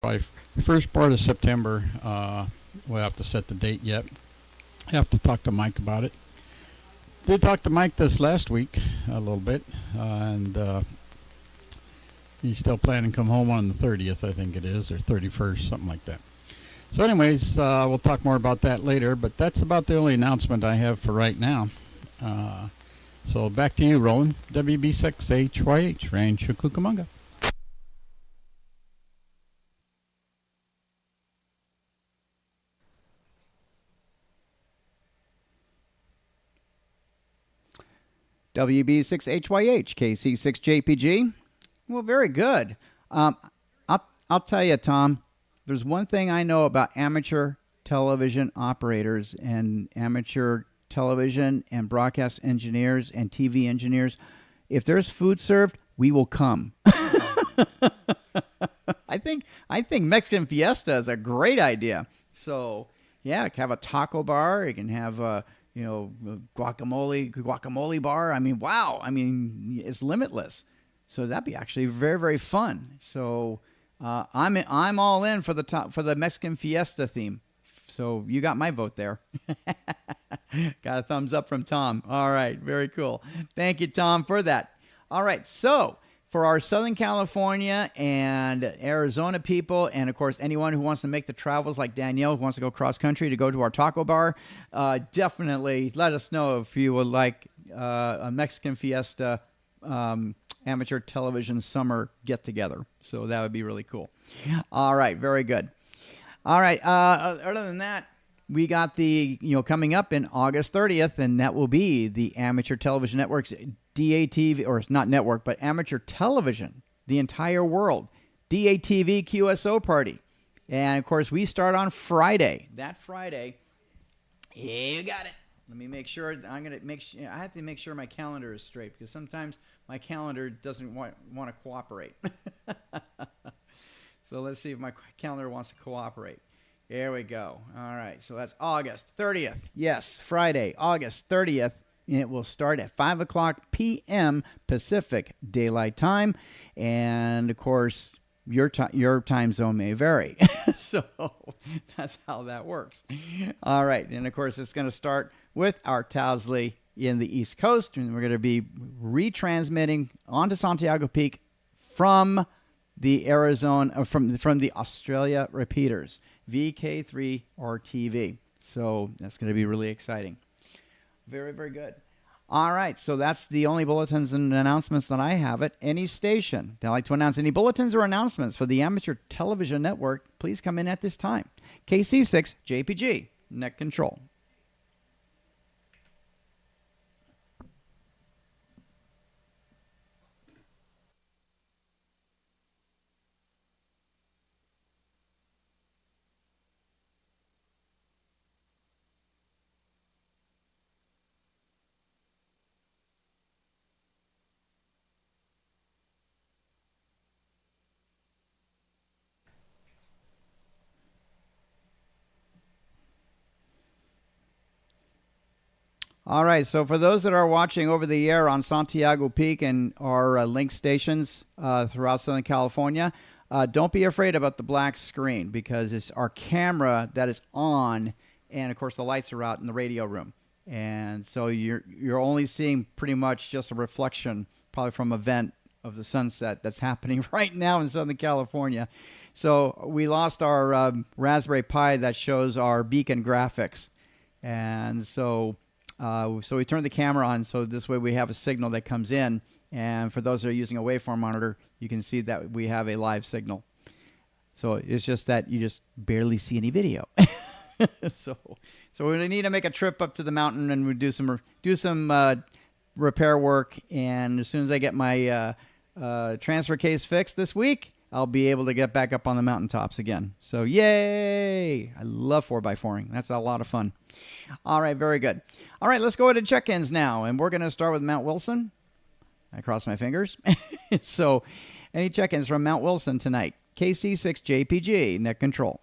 by first part of September. We'll have to set the date yet. I have to talk to Mike about it. Did talk to Mike this last week a little bit, and he's still planning to come home on the 30th, I think it is, or 31st, something like that. So anyways, we'll talk more about that later, but that's about the only announcement I have for right now. So back to you, Roland. WB6HYH, Rancho Cucamonga. WB6HYH, KC6JPG. Well, very good. I'll tell you, Tom, there's one thing I know about amateur television operators and amateur television and broadcast engineers and TV engineers. If there's food served, we will come. I think Mexican Fiesta is a great idea. So, yeah, have a taco bar. You can have guacamole bar. I mean, wow. I mean, it's limitless. So that'd be actually very, very fun. So I'm all in for the Mexican Fiesta theme. So you got my vote there. Got a thumbs up from Tom. All right, very cool. Thank you, Tom, for that. All right, so for our Southern California and Arizona people, and of course anyone who wants to make the travels like Danielle, who wants to go cross country to go to our taco bar, definitely let us know if you would like a Mexican Fiesta amateur television summer get together. So that would be really cool. All right, very good. All right, other than that, we got the, coming up in August 30th, and that will be the Amateur Television Network's DATV, or it's not network, but amateur television, the entire world, DATV QSO party. And, of course, we start on Friday. That Friday, you got it. Let me make sure, I have to make sure my calendar is straight, because sometimes my calendar doesn't want to cooperate. So let's see if my calendar wants to cooperate. There we go. All right, so that's August 30th. Yes, Friday, August 30th. And it will start at 5 o'clock p.m. Pacific Daylight Time. And, of course, your time zone may vary. So that's how that works. All right, and, of course, it's going to start with our Towsley in the East Coast. And we're going to be retransmitting onto Santiago Peak from the Arizona, from the Australia repeaters, VK3 or TV. So that's going to be really exciting. Very, very good. All right, so that's the only bulletins and announcements that I have at any station. They'd like to announce any bulletins or announcements for the Amateur Television Network. Please come in at this time. KC6JPG, Net Control. All right, so for those that are watching over the air on Santiago Peak and our link stations throughout Southern California, don't be afraid about the black screen, because it's our camera that is on, and of course the lights are out in the radio room. And so you're only seeing pretty much just a reflection, probably from a vent of the sunset that's happening right now in Southern California. So we lost our Raspberry Pi that shows our beacon graphics. And so we turn the camera on, so this way we have a signal that comes in. And for those that are using a waveform monitor, you can see that we have a live signal. So it's just that you just barely see any video. So we need to make a trip up to the mountain, and we do some repair work. And as soon as I get my transfer case fixed this week, I'll be able to get back up on the mountaintops again. So yay! I love 4x4ing. That's a lot of fun. All right, very good. All right, let's go to check-ins now, and we're going to start with Mount Wilson. I cross my fingers. So any check-ins from Mount Wilson tonight? KC6JPG, Net Control.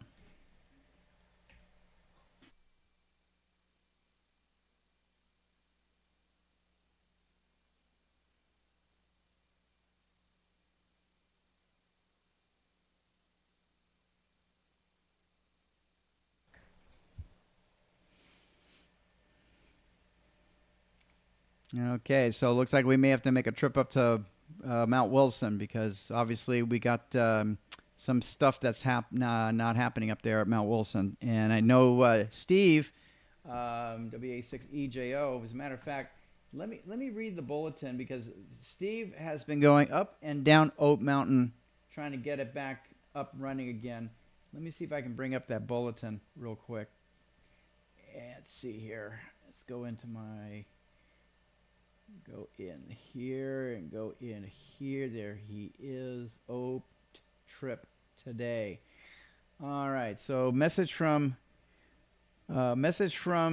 Okay, so it looks like we may have to make a trip up to Mount Wilson because obviously we got some stuff that's not happening up there at Mount Wilson. And I know Steve, WA6EJO, as a matter of fact, let me read the bulletin because Steve has been going up and down Oat Mountain trying to get it back up running again. Let me see if I can bring up that bulletin real quick. Let's see here. Let's go into my... Go in here and go in here. There he is. Oat trip today. All right. So message from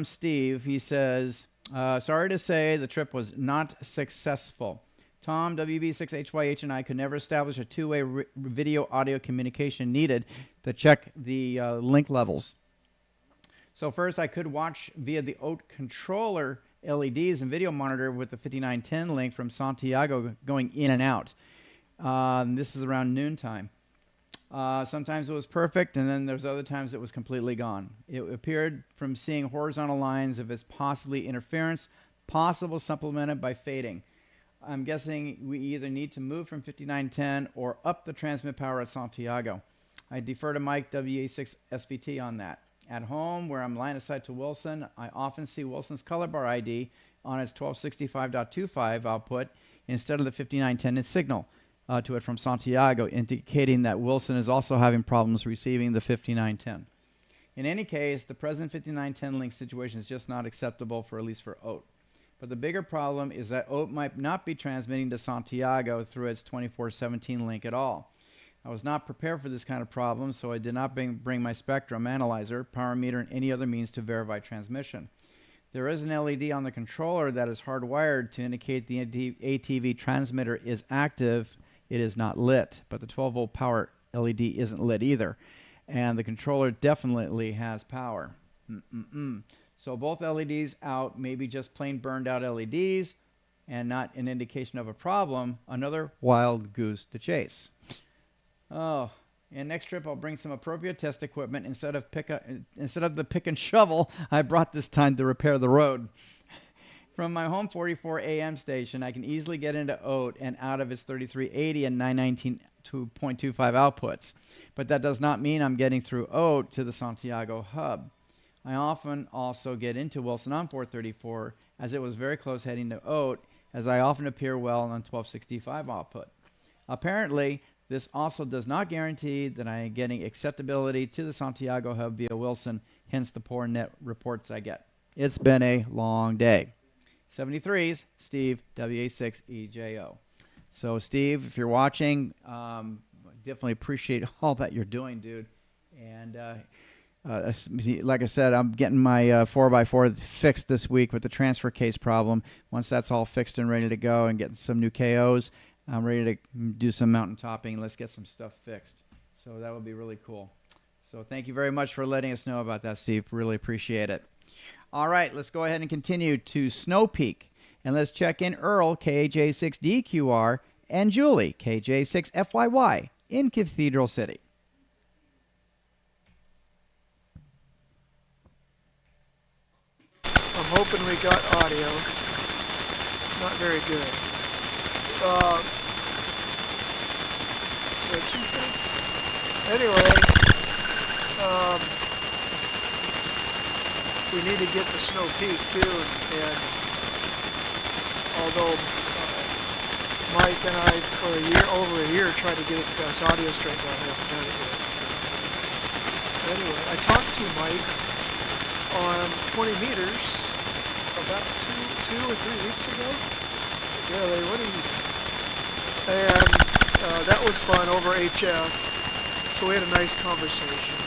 Steve. He says, sorry to say the trip was not successful. Tom, WB6HYH, and I could never establish a two-way video audio communication needed to check the link levels. So first I could watch via the Oat controller LEDs and video monitor with the 5910 link from Santiago going in and out. This is around noontime. Sometimes it was perfect, and then there's other times it was completely gone. It appeared from seeing horizontal lines of its possibly interference, possible supplemented by fading. I'm guessing we either need to move from 5910 or up the transmit power at Santiago. I defer to Mike WA6 SVT on that. At home, where I'm line of sight to Wilson, I often see Wilson's color bar ID on its 1265.25 output instead of the 5910 signal to it from Santiago, indicating that Wilson is also having problems receiving the 5910. In any case, the present 5910 link situation is just not acceptable for at least for Oat. But the bigger problem is that Oat might not be transmitting to Santiago through its 2417 link at all. I was not prepared for this kind of problem, so I did not bring my spectrum analyzer, power meter, and any other means to verify transmission. There is an LED on the controller that is hardwired to indicate the ATV transmitter is active. It is not lit, but the 12-volt power LED isn't lit either. And the controller definitely has power. So both LEDs out, maybe just plain burned out LEDs, and not an indication of a problem. Another wild goose to chase. Oh, and next trip I'll bring some appropriate test equipment instead of the pick and shovel I brought this time to repair the road. From my home 44 AM station, I can easily get into Oat and out of its 3380 and 919.25 outputs. But that does not mean I'm getting through Oat to the Santiago hub. I often also get into Wilson on 434 as it was very close heading to Oat, as I often appear well on 1265 output. Apparently, this also does not guarantee that I am getting acceptability to the Santiago hub via Wilson, hence the poor net reports I get. It's been a long day. 73s, Steve, WA6EJO. So, Steve, if you're watching, definitely appreciate all that you're doing, dude. And like I said, I'm getting my 4x4 fixed this week with the transfer case problem. Once that's all fixed and ready to go and getting some new KOs, I'm ready to do some mountain topping. Let's get some stuff fixed. So that would be really cool. So thank you very much for letting us know about that, Steve. Really appreciate it. All right, let's go ahead and continue to Snow Peak. And let's check in Earl, KJ6DQR, and Julie, KJ6FYY, in Cathedral City. I'm hoping we got audio. Not very good. What'd she say? Anyway, we need to get to Snow Peak too, and although Mike and I for over a year tried to get this audio straightened out, I haven't done it yet. Anyway, I talked to Mike on 20 meters about two or 3 weeks ago. Yeah, what do you? And that was fun over HF. So we had a nice conversation.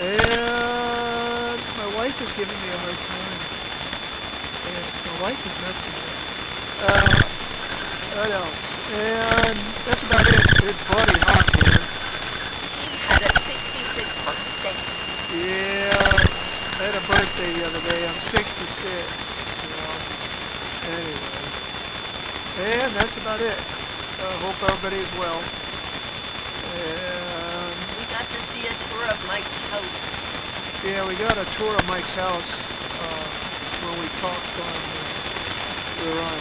And my wife is giving me a hard time. And my wife is messing with me. What else? And that's about it. It's bloody hot here. He had a 66th birthday. Yeah, I had a birthday the other day. I'm 66. So, anyway. And that's about it. Hope everybody is well. And We got to see a tour of Mike's house. yeah, we got a tour of Mike's house when we talked on We're on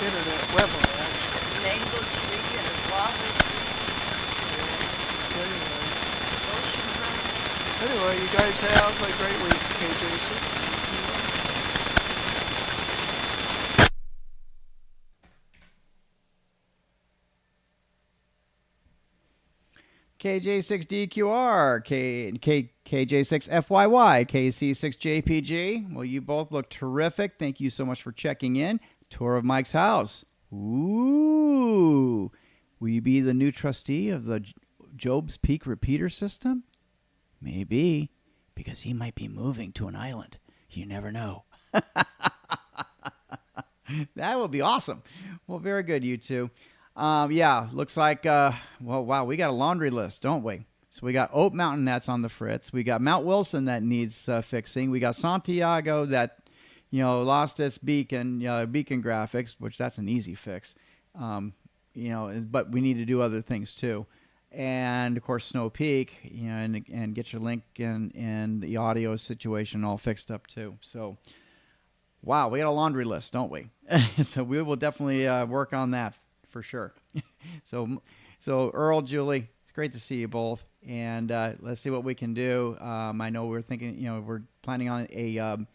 internet webinar, actually. Mango tree and a guava tree, Anyway, ocean run. anyway, you guys have a great week, KJC. KJ6DQR, KJ6FYY, KC6JPG. Well, you both look terrific. Thank you so much for checking in. Tour of Mike's house. Ooh. Will you be the new trustee of the Job's Peak repeater system? Maybe, because he might be moving to an island. You never know. That would be awesome. Well, very good, you two. Yeah, looks like, well, wow, we got a laundry list, don't we? So we got Oat Mountain that's on the fritz. We got Mount Wilson that needs fixing. We got Santiago that, lost its beacon graphics, which that's an easy fix. But we need to do other things too. And of course, Snow Peak, and get your link and the audio situation all fixed up too. So, wow, we got a laundry list, don't we? So we will definitely work on that for sure. So Earl, Julie, it's great to see you both, and let's see what we can do. I know we're thinking, we're planning on a. And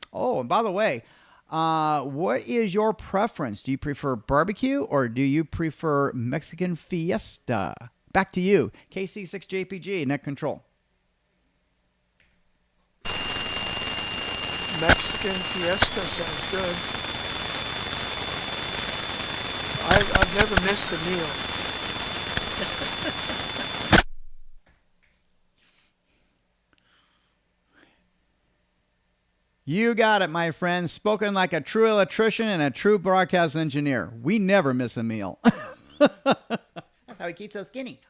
by the way, what is your preference? Do you prefer barbecue or do you prefer Mexican fiesta? Back to you, KC6JPG, net control. Mexican fiesta sounds good. I've never missed a meal. You got it, my friend. Spoken like a true electrician and a true broadcast engineer. We never miss a meal. That's how he keeps us skinny.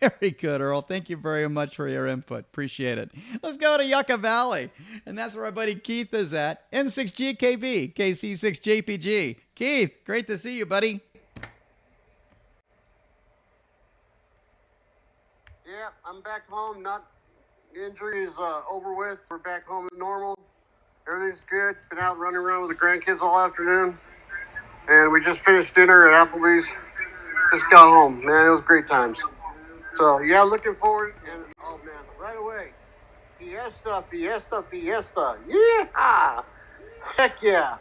Very good, Earl. Thank you very much for your input. Appreciate it. Let's go to Yucca Valley. And that's where my buddy Keith is at. N6GKB, KC6JPG. Keith, great to see you, buddy. Yeah, I'm back home. The injury is over with. We're back home to normal. Everything's good. Been out running around with the grandkids all afternoon. And we just finished dinner at Applebee's. Just got home. Man, it was great times. So, yeah, looking forward. And, oh, man, right away. Fiesta, fiesta, fiesta. Yeah! Heck yeah.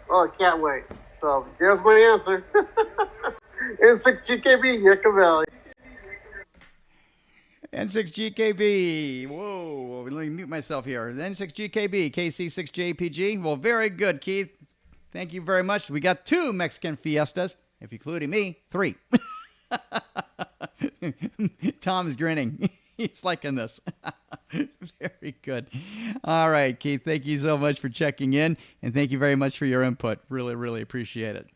Oh, I can't wait. So, there's my answer. N6GKB, Yucca Valley. N6GKB. Whoa, let me mute myself here. N6GKB, KC6JPG. Well, very good, Keith. Thank you very much. We got 2 Mexican fiestas, if you're including me, 3. Tom's grinning. He's liking this. Very good. All right, Keith, thank you so much for checking in, and thank you very much for your input. Really, really appreciate it.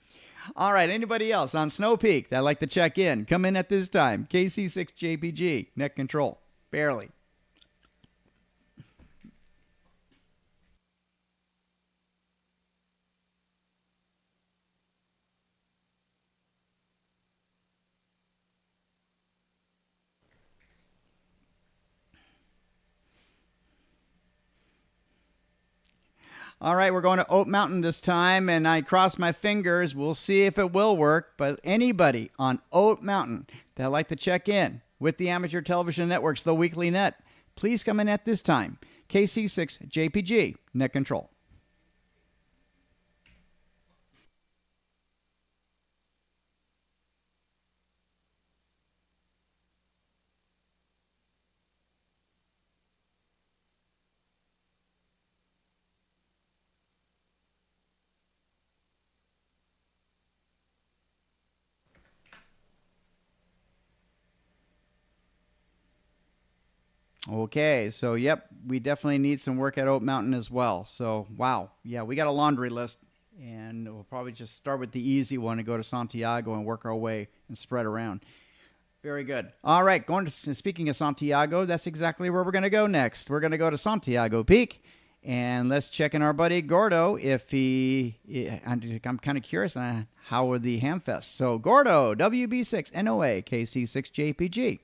All right, anybody else on Snow Peak that'd like to check in? Come in at this time. KC6JPG, net control. Barely. All right, we're going to Oat Mountain this time, and I cross my fingers. We'll see if it will work. But anybody on Oat Mountain that'd like to check in with the Amateur Television Network's The Weekly Net, please come in at this time. KC6JPG, net control. Okay, so yep, we definitely need some work at Oat Mountain as well. So, wow, yeah, we got a laundry list, and we'll probably just start with the easy one and go to Santiago and work our way and spread around. Very good. All right, speaking of Santiago, that's exactly where we're going to go next. We're going to go to Santiago Peak, and let's check in our buddy Gordo I'm kind of curious on how were the Hamfests. So, Gordo, WB6NOA, KC6JPG.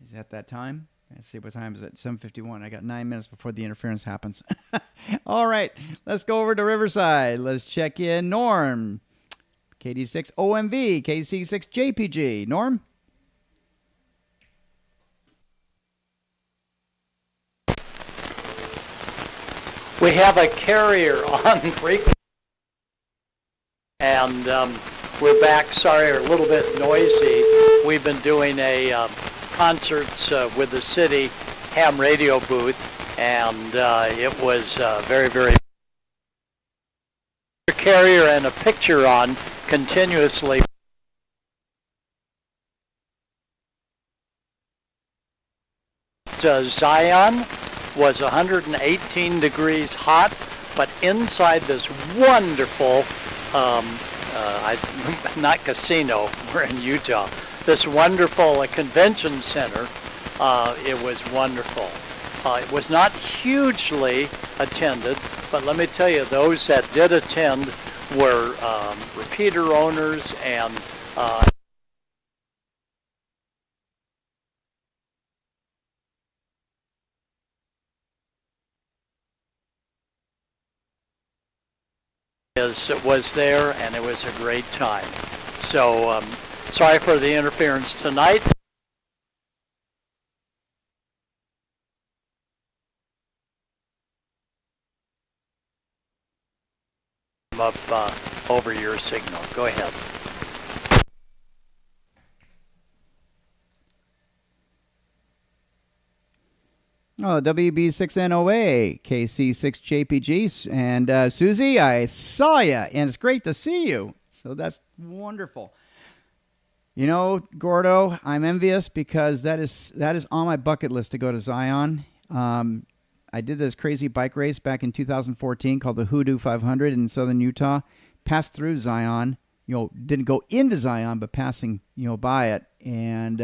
Is that that time? Let's see, what time is it? 7:51. I got 9 minutes before the interference happens. All right, let's go over to Riverside. Let's check in Norm. KD6 OMV, KC6 JPG. Norm? We have a carrier on frequency, and we're back. Sorry, we're a little bit noisy. We've been doing a concerts with the city ham radio booth, and it was very, very carrier and a picture on continuously. Zion was 118 degrees hot, but inside this wonderful, not casino, we're in Utah, this wonderful convention center, it was wonderful. It was not hugely attended, but let me tell you, those that did attend were repeater owners and was there, and it was a great time. So sorry for the interference tonight. Up over your signal. Go ahead. Oh, WB6NOA, KC6JPG, and Susie, I saw you, and it's great to see you. So that's wonderful. You know, Gordo, I'm envious because that is on my bucket list to go to Zion. I did this crazy bike race back in 2014 called the Hoodoo 500 in southern Utah. Passed through Zion, didn't go into Zion, but passing, by it, and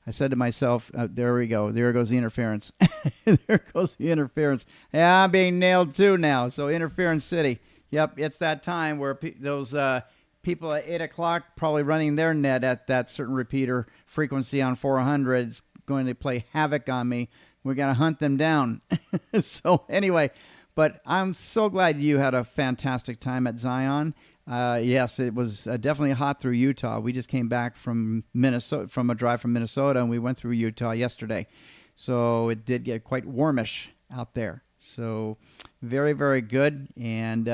I said to myself, there we go. There goes the interference. There goes the interference. Yeah, I'm being nailed too now. So Interference City. Yep, it's that time where those people at 8 o'clock probably running their net at that certain repeater frequency on 400 is going to play havoc on me. We're going to hunt them down. So anyway, but I'm so glad you had a fantastic time at Zion. Yes, it was definitely hot through Utah. We just came back from Minnesota, from a drive from Minnesota, and we went through Utah yesterday. So it did get quite warmish out there. So very, very good. And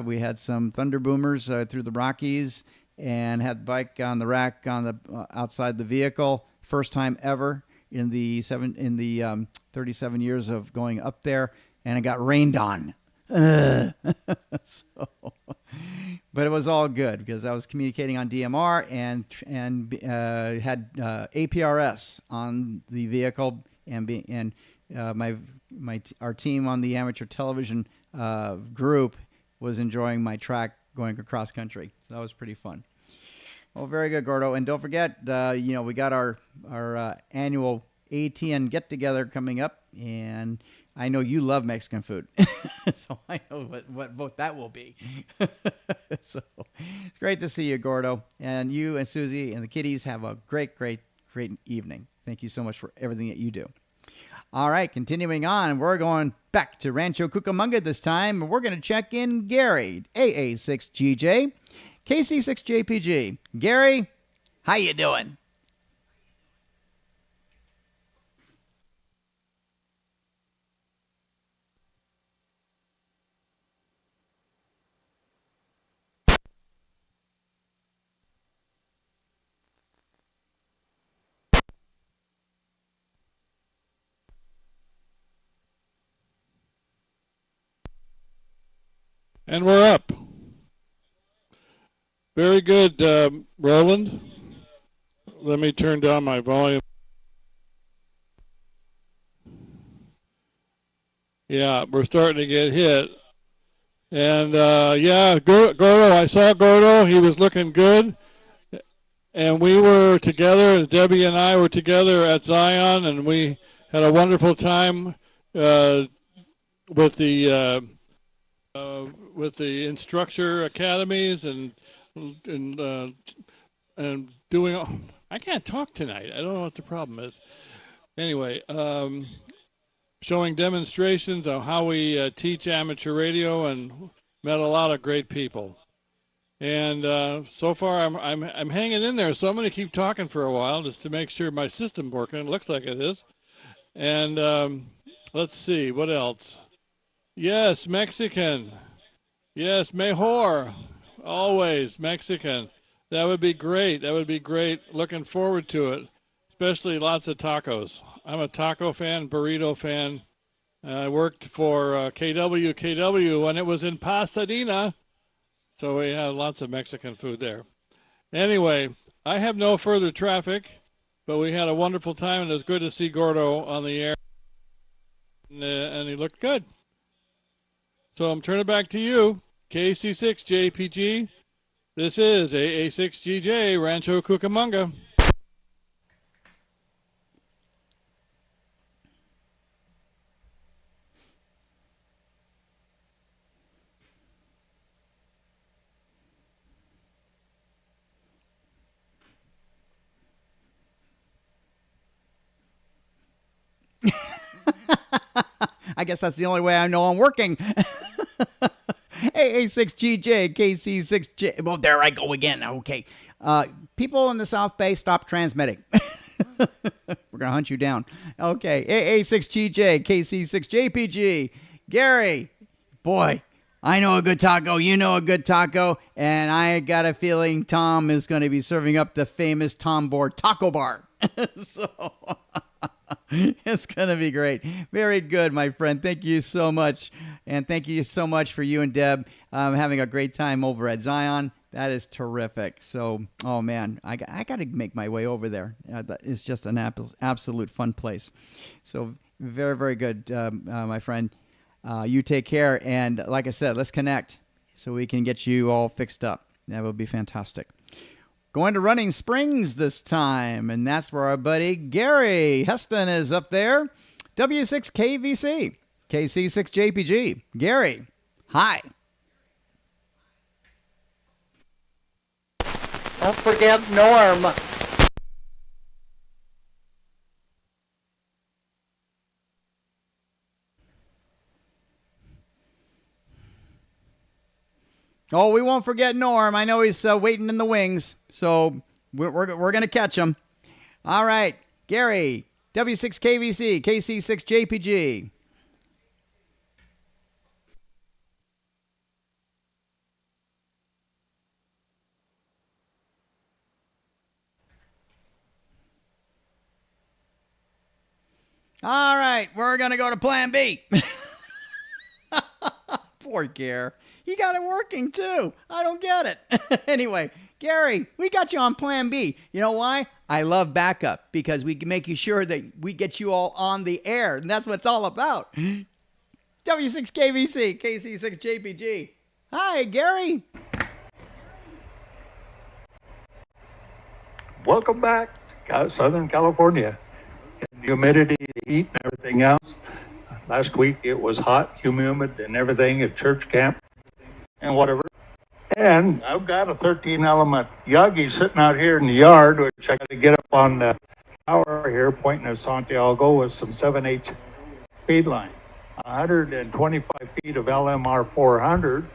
we had some Thunder Boomers through the Rockies, and had the bike on the rack on the outside the vehicle. First time ever in the 37 years of going up there, and it got rained on. So, but it was all good because I was communicating on DMR and had APRS on the vehicle, and our team on the amateur television group was enjoying my track going across country. So that was pretty fun. Well, very good, Gordo. And don't forget, we got our annual ATN get together coming up, and I know you love Mexican food, so I know what vote that will be. So it's great to see you, Gordo. And you and Susie and the kiddies have a great, great, great evening. Thank you so much for everything that you do. All right, continuing on, we're going back to Rancho Cucamonga this time, and we're going to check in Gary, AA6GJ, KC6JPG. Gary, how you doing? And we're up. Very good, Roland. Let me turn down my volume. Yeah, we're starting to get hit. And, Gordo, I saw Gordo. He was looking good. And we were together, Debbie and I were together at Zion, and we had a wonderful time with the instructor academies and doing. I can't talk tonight. I don't know what the problem is, anyway, showing demonstrations of how we teach amateur radio, and met a lot of great people. And so far, I'm hanging in there. So I'm going to keep talking for a while just to make sure my system's working. It looks like it is. And let's see, what else? Yes, Mexican. Yes, mejor. Always Mexican. That would be great. That would be great. Looking forward to it. Especially lots of tacos. I'm a taco fan, burrito fan. I worked for KWKW when it was in Pasadena. So we had lots of Mexican food there. Anyway, I have no further traffic, but we had a wonderful time, and it was good to see Gordo on the air. And he looked good. So I'm turning it back to you, KC6JPG. This is AA6GJ, Rancho Cucamonga. I guess that's the only way I know I'm working. AA6GJ, KC6J. Well, there I go again. Okay. People in the South Bay, stop transmitting. We're going to hunt you down. Okay. AA6GJ, KC6JPG. Gary, boy, I know a good taco. You know a good taco. And I got a feeling Tom is going to be serving up the famous Tom Board Taco Bar. So it's going to be great. Very good, my friend. Thank you so much. And thank you so much for you and Deb having a great time over at Zion. That is terrific. So, oh, man, I got to make my way over there. It's just an absolute fun place. So very, very good, my friend. You take care. And like I said, let's connect so we can get you all fixed up. That would be fantastic. Going to Running Springs this time, and that's where our buddy Gary Heston is up there. W6KVC, KC6JPG. Gary, hi. Don't forget Norm. Oh, we won't forget Norm. I know he's waiting in the wings, so we're going to catch him. All right, Gary, W6KVC, KC6JPG. All right, we're going to go to Plan B. Poor Gary. You got it working, too. I don't get it. Anyway, Gary, we got you on Plan B. You know why? I love backup, because we can make you sure that we get you all on the air, and that's what it's all about. W6KVC, KC6JPG. Hi, Gary. Welcome back, Southern California. Humidity, heat, and everything else. Last week it was hot, humid, and everything at church camp and whatever. And I've got a 13-element Yagi sitting out here in the yard, which I got to get up on the tower here, pointing at Santiago with some 7/8 speed line. 125 feet of LMR 400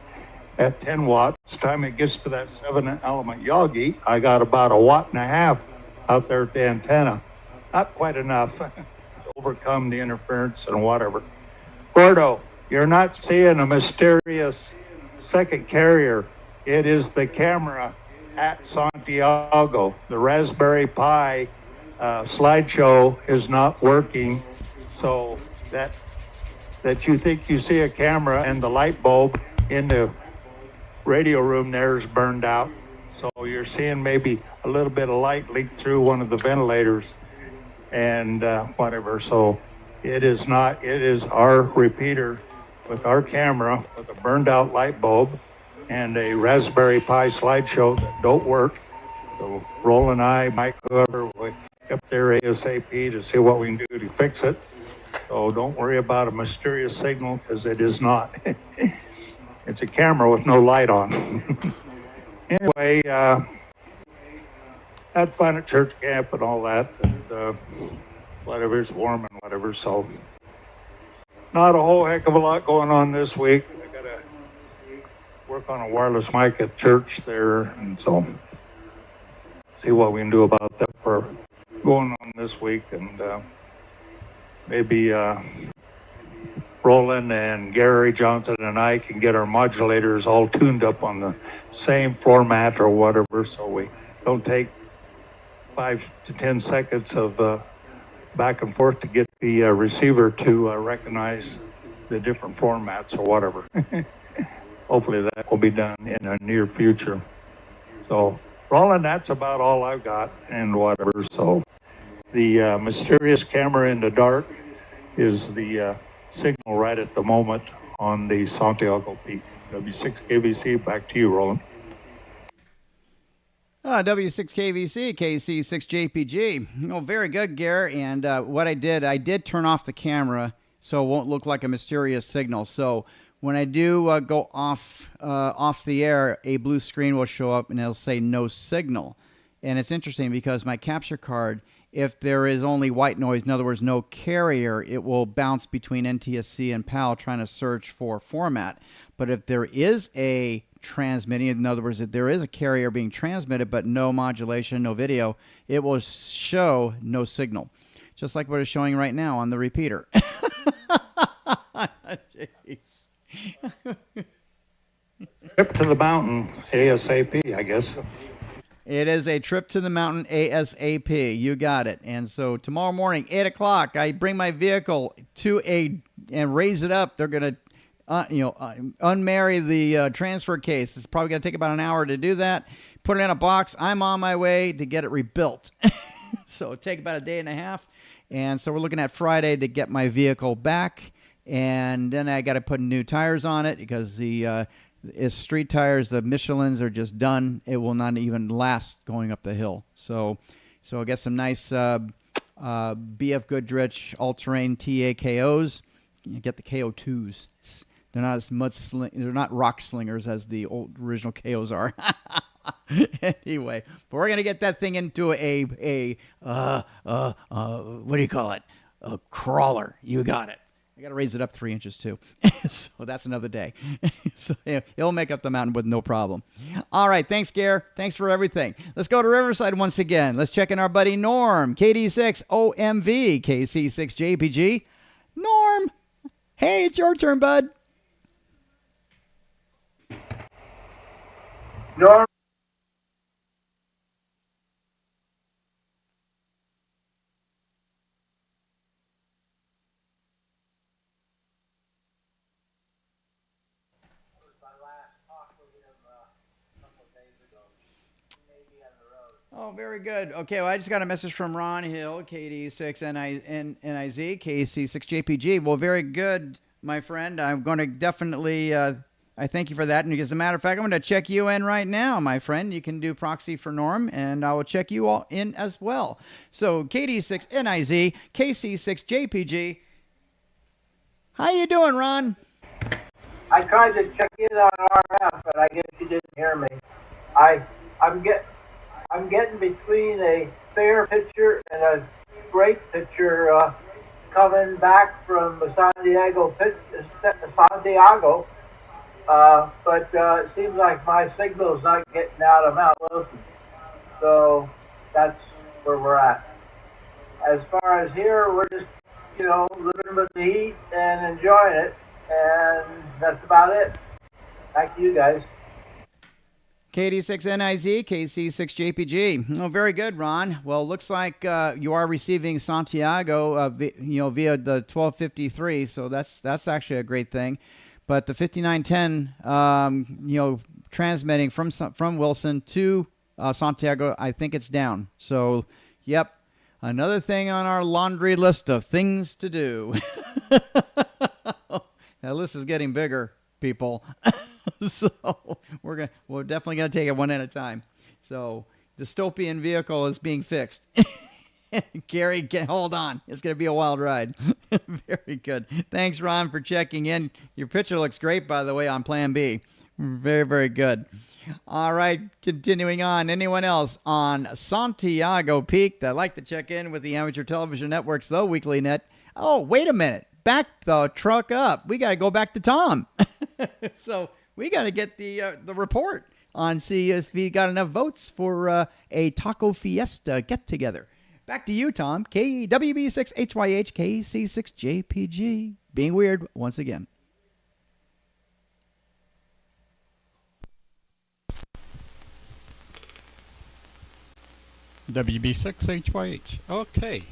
at 10 watts. Time it gets to that 7-element Yagi, I got about 1.5 watts out there at the antenna. Not quite enough to overcome the interference and whatever. Gordo, you're not seeing a mysterious second carrier. It is the camera at Santiago. The Raspberry Pi slideshow is not working, so that you think you see a camera and the light bulb in the radio room there is burned out. So you're seeing maybe a little bit of light leak through one of the ventilators and whatever. So it is our repeater with our camera with a burned out light bulb and a Raspberry Pi slideshow that don't work. So Roland and I, Mike, whoever, we up there ASAP to see what we can do to fix it. So don't worry about a mysterious signal, because it is not. It's a camera with no light on. Anyway, had fun at church camp and all that. And, whatever's warm and whatever. So not a whole heck of a lot going on this week. I gotta work on a wireless mic at church there, and so see what we can do about that for going on this week, and maybe Roland and Gary Johnson and I can get our modulators all tuned up on the same floor mat or whatever, so we don't take 5 to 10 seconds of back and forth to get the receiver to recognize the different formats or whatever. Hopefully that will be done in the near future. So, Roland, that's about all I've got and whatever. So, the mysterious camera in the dark is the signal right at the moment on the Santiago Peak. W6KVC, back to you, Roland. W6KVC, KC6JPG. Oh, very good, Gary. And what I did turn off the camera so it won't look like a mysterious signal. So when I do go off the air, a blue screen will show up and it'll say no signal. And it's interesting because my capture card, if there is only white noise, in other words, no carrier, it will bounce between NTSC and PAL trying to search for format. But if there is a transmitting, in other words, if there is a carrier being transmitted but no modulation, no video, it will show no signal. Just like what it's showing right now on the repeater. Jeez. Trip to the mountain, ASAP, I guess. It is a trip to the mountain ASAP. You got it. And so tomorrow morning, 8 o'clock, I bring my vehicle and raise it up. They're going to unmarry the transfer case. It's probably going to take about an hour to do that. Put it in a box. I'm on my way to get it rebuilt. So it'll take about a day and a half. And so we're looking at Friday to get my vehicle back. And then I got to put new tires on it because the street tires, the Michelins are just done. It will not even last going up the hill. So I'll get some nice BF Goodrich all-terrain TA KOs. You get the KO2s. They're not as they're not rock slingers as the old original KOs are. Anyway, but we're gonna get that thing into a what do you call it? A crawler. You got it. I got to raise it up 3 inches too. So that's another day. So yeah, it'll make up the mountain with no problem. All right. Thanks, Gare. Thanks for everything. Let's go to Riverside once again. Let's check in our buddy Norm, KD6OMV, KC6JPG. Norm. Hey, it's your turn, bud. Norm. Oh, very good. Okay, well, I just got a message from Ron Hill, KD6NIZ, KC6JPG. Well, very good, my friend. I'm going to definitely, I thank you for that. And as a matter of fact, I'm going to check you in right now, my friend. You can do proxy for Norm, and I will check you all in as well. So, KD6NIZ, KC6JPG. How you doing, Ron? I tried to check in on RF, but I guess you didn't hear me. I'm getting between a fair picture and a great picture coming back from Santiago, but it seems like my signal's not getting out of Mount Wilson. So that's where we're at. As far as here, we're just, living with the heat and enjoying it, and that's about it. Back to you guys. KD6NIZ, KC6JPG. Oh, very good, Ron. Well, looks like you are receiving Santiago, via the 1253, so that's actually a great thing. But the 5910, transmitting from Wilson to Santiago, I think it's down. So, yep, another thing on our laundry list of things to do. That list is getting bigger, people. So we're definitely gonna take it one at a time. So dystopian vehicle is being fixed. Gary, hold on. It's gonna be a wild ride. Very good. Thanks, Ron, for checking in. Your picture looks great, by the way, on Plan B. Very, very good. All right, continuing on. Anyone else on Santiago Peak that like to check in with the Amateur Television Network's The Weekly Net? Oh, wait a minute. Back the truck up. We got to go back to Tom. So we got to get the report on, see if he got enough votes for a taco fiesta get-together. Back to you, Tom. KWB6HYH KC6JPG. Being weird once again. WB6HYH. Okay.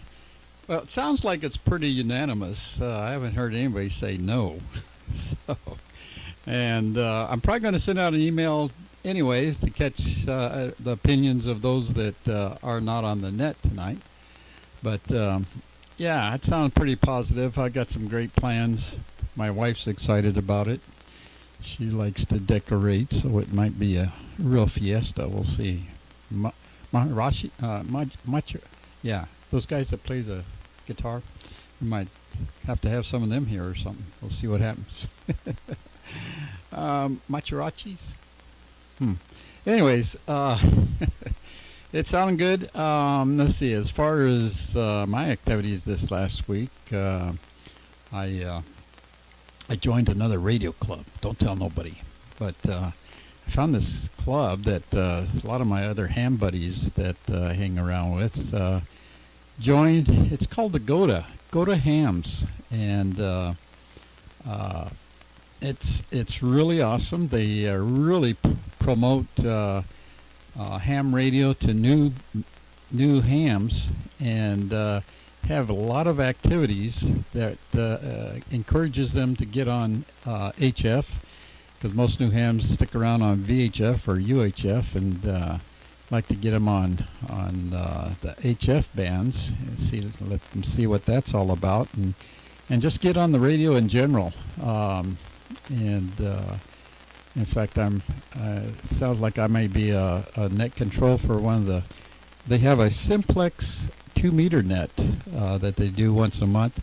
Well, it sounds like it's pretty unanimous. I haven't heard anybody say no. So, and I'm probably going to send out an email anyways to catch the opinions of those that are not on the net tonight. But yeah, it sounds pretty positive. I got some great plans. My wife's excited about it. She likes to decorate, so it might be a real fiesta. We'll see. Yeah, those guys that play the guitar, we might have to have some of them here or something. We'll see what happens. Machirachis? Anyways, it sounded good. Let's see, as far as my activities this last week, I joined another radio club. Don't tell nobody. But I found this club that a lot of my other ham buddies that I hang around with joined. It's called the Goda Hams, and it's really awesome. They really promote ham radio to new hams, and have a lot of activities that encourages them to get on HF, because most new hams stick around on VHF or UHF, and like to get them on the HF bands and let them see what that's all about, and just get on the radio in general. In fact, sounds like I may be a net control for one of the. They have a simplex 2-meter net that they do once a month,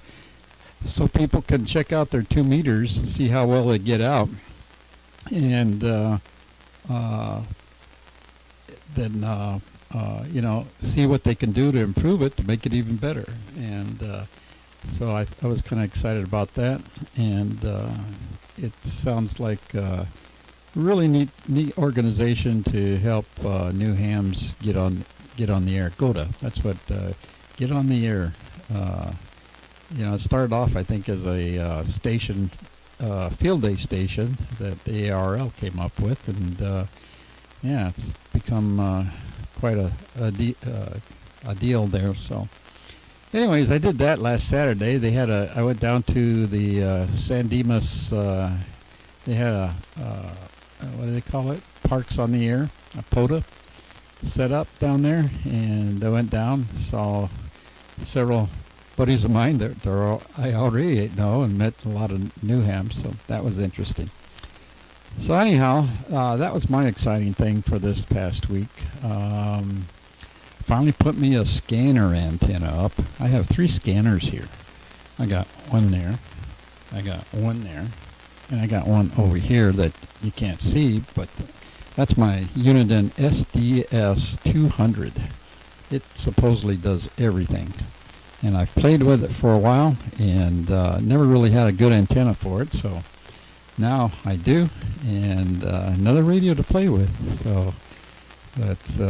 so people can check out their 2 meters and see how well they get out, and then see what they can do to improve it to make it even better. And so I was kind of excited about that, and it sounds like a really neat organization to help new hams get on the air. GOTA, that's what get on the air. It started off, I think, as a station, field day station that the ARL came up with, and it's become quite a deal there. So, anyways, I did that last Saturday. I went down to the San Dimas. They had what do they call it? Parks on the Air, a POTA set up down there, and I went down, saw several buddies of mine that I already know, and met a lot of new hams, so that was interesting. So anyhow, that was my exciting thing for this past week. Finally put me a scanner antenna up. I have 3 scanners here. I got one there, I got one there, and I got one over here that you can't see, but that's my Uniden SDS 200. It supposedly does everything. And I've played with it for a while, and never really had a good antenna for it, so now I do, and another radio to play with, so that's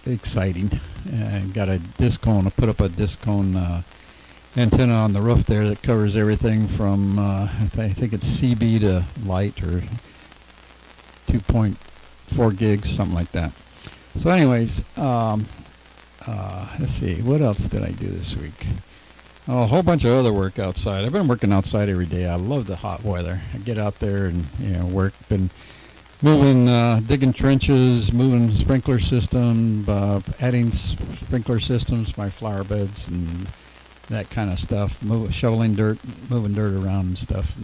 exciting. And got a disc cone. I put up a disc cone antenna on the roof there that covers everything from I think it's CB to light, or 2.4 gigs, something like that. So anyways, let's see, what else did I do this week? Oh, a whole bunch of other work outside. I've been working outside every day. I love the hot weather. I get out there and work. Been moving, digging trenches, moving sprinkler system, adding sprinkler systems to my flower beds and that kind of stuff. Shoveling dirt, moving dirt around and stuff,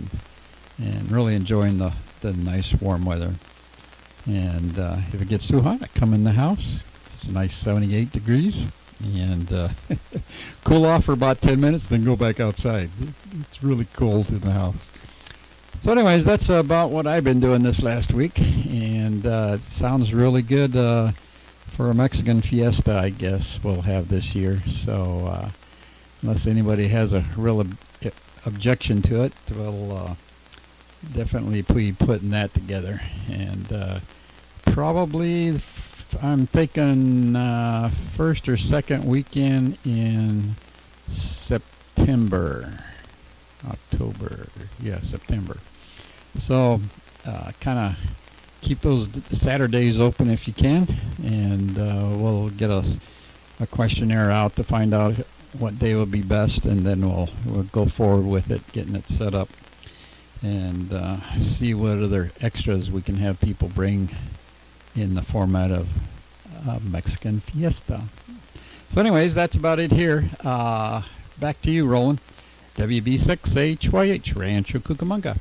and really enjoying the nice warm weather. And if it gets too hot, I come in the house. It's a nice 78 degrees, and cool off for about 10 minutes, then go back outside. It's really cold in the house. So anyways, that's about what I've been doing this last week, and and it sounds really good for a Mexican fiesta, I guess, we'll have this year. So unless anybody has a real objection to it, we'll definitely be putting that together. And probably, I'm thinking first or second weekend in September. September. So kind of keep those Saturdays open if you can, and we'll get a questionnaire out to find out what day will be best, and then we'll go forward with it, getting it set up, and see what other extras we can have people bring in the format of Mexican fiesta. So anyways, that's about it here. Back to you, Roland. WB6HYH, Rancho Cucamonga.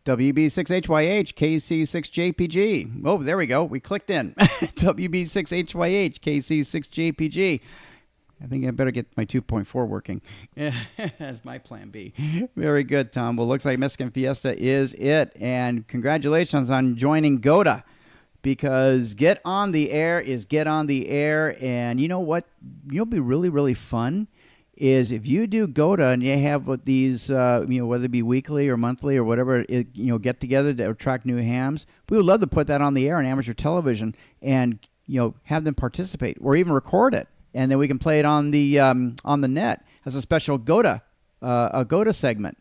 WB6HYH, KC6JPG. Oh, there we go. We clicked in. WB6HYH, KC6JPG. I think I better get my 2.4 working. That's my plan B. Very good, Tom. Well, looks like Mexican Fiesta is it. And congratulations on joining GOTA, because Get on the Air is Get on the Air. And you know what? You'll be really, really fun is if you do GOTA and you have what these, whether it be weekly or monthly or whatever, get together to attract new hams. We would love to put that on the air on amateur television and, have them participate or even record it. And then we can play it on the net as a special GOTA segment.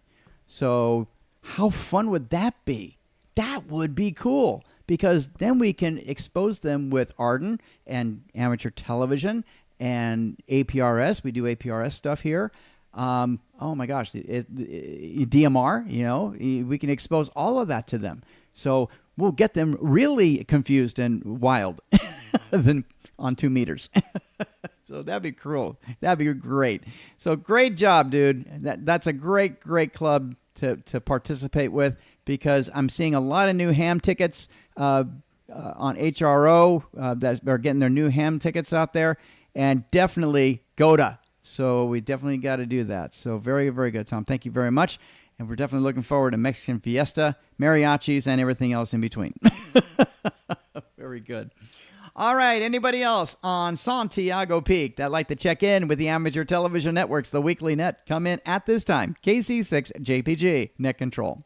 So how fun would that be? That would be cool, because then we can expose them with Arden and amateur television and APRS. We do APRS stuff here. Oh my gosh, DMR, we can expose all of that to them. So we'll get them really confused and wild than on 2 meters. So that'd be cool. That'd be great. So great job, dude. That's a great club to participate with, because I'm seeing a lot of new ham tickets on HRO that are getting their new ham tickets out there, and definitely GOTA. So we definitely got to do that. So very, very good, Tom. Thank you very much. And we're definitely looking forward to Mexican Fiesta, mariachis, and everything else in between. Very good. All right, anybody else on Santiago Peak that'd like to check in with the Amateur Television Networks, the Weekly Net, come in at this time. KC6JPG, Net Control.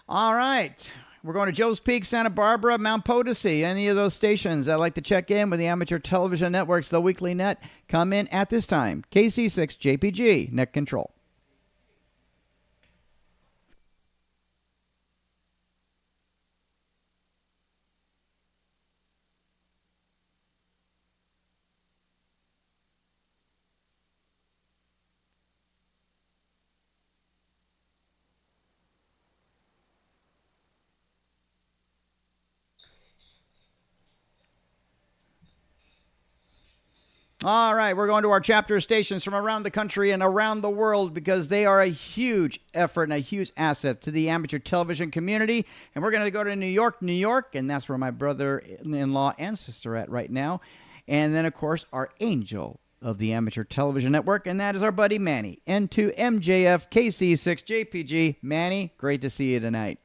All right. We're going to Joe's Peak, Santa Barbara, Mount Potosi. Any of those stations that like to check in with the Amateur Television Networks, the Weekly Net, come in at this time. KC6JPG, Net Control. All right, we're going to our chapter stations from around the country and around the world, because they are a huge effort and a huge asset to the amateur television community. And we're going to go to New York, and that's where my brother-in-law and sister are at right now. And then, of course, our angel of the Amateur Television Network, and that is our buddy Manny, N2MJF KC6JPG. Manny, great to see you tonight.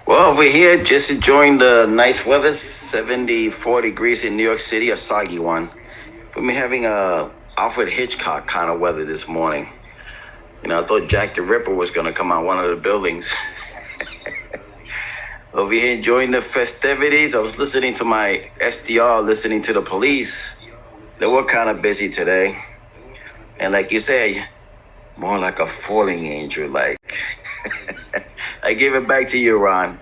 Well, we're here just enjoying the nice weather, 74 degrees in New York City, a soggy one. We've been having a Alfred Hitchcock kind of weather this morning. I thought Jack the Ripper was going to come out one of the buildings. Over here enjoying the festivities. I was listening to my SDR, listening to the police. They were kind of busy today. And like you say, more like a falling angel, like. I give it back to you, Ron.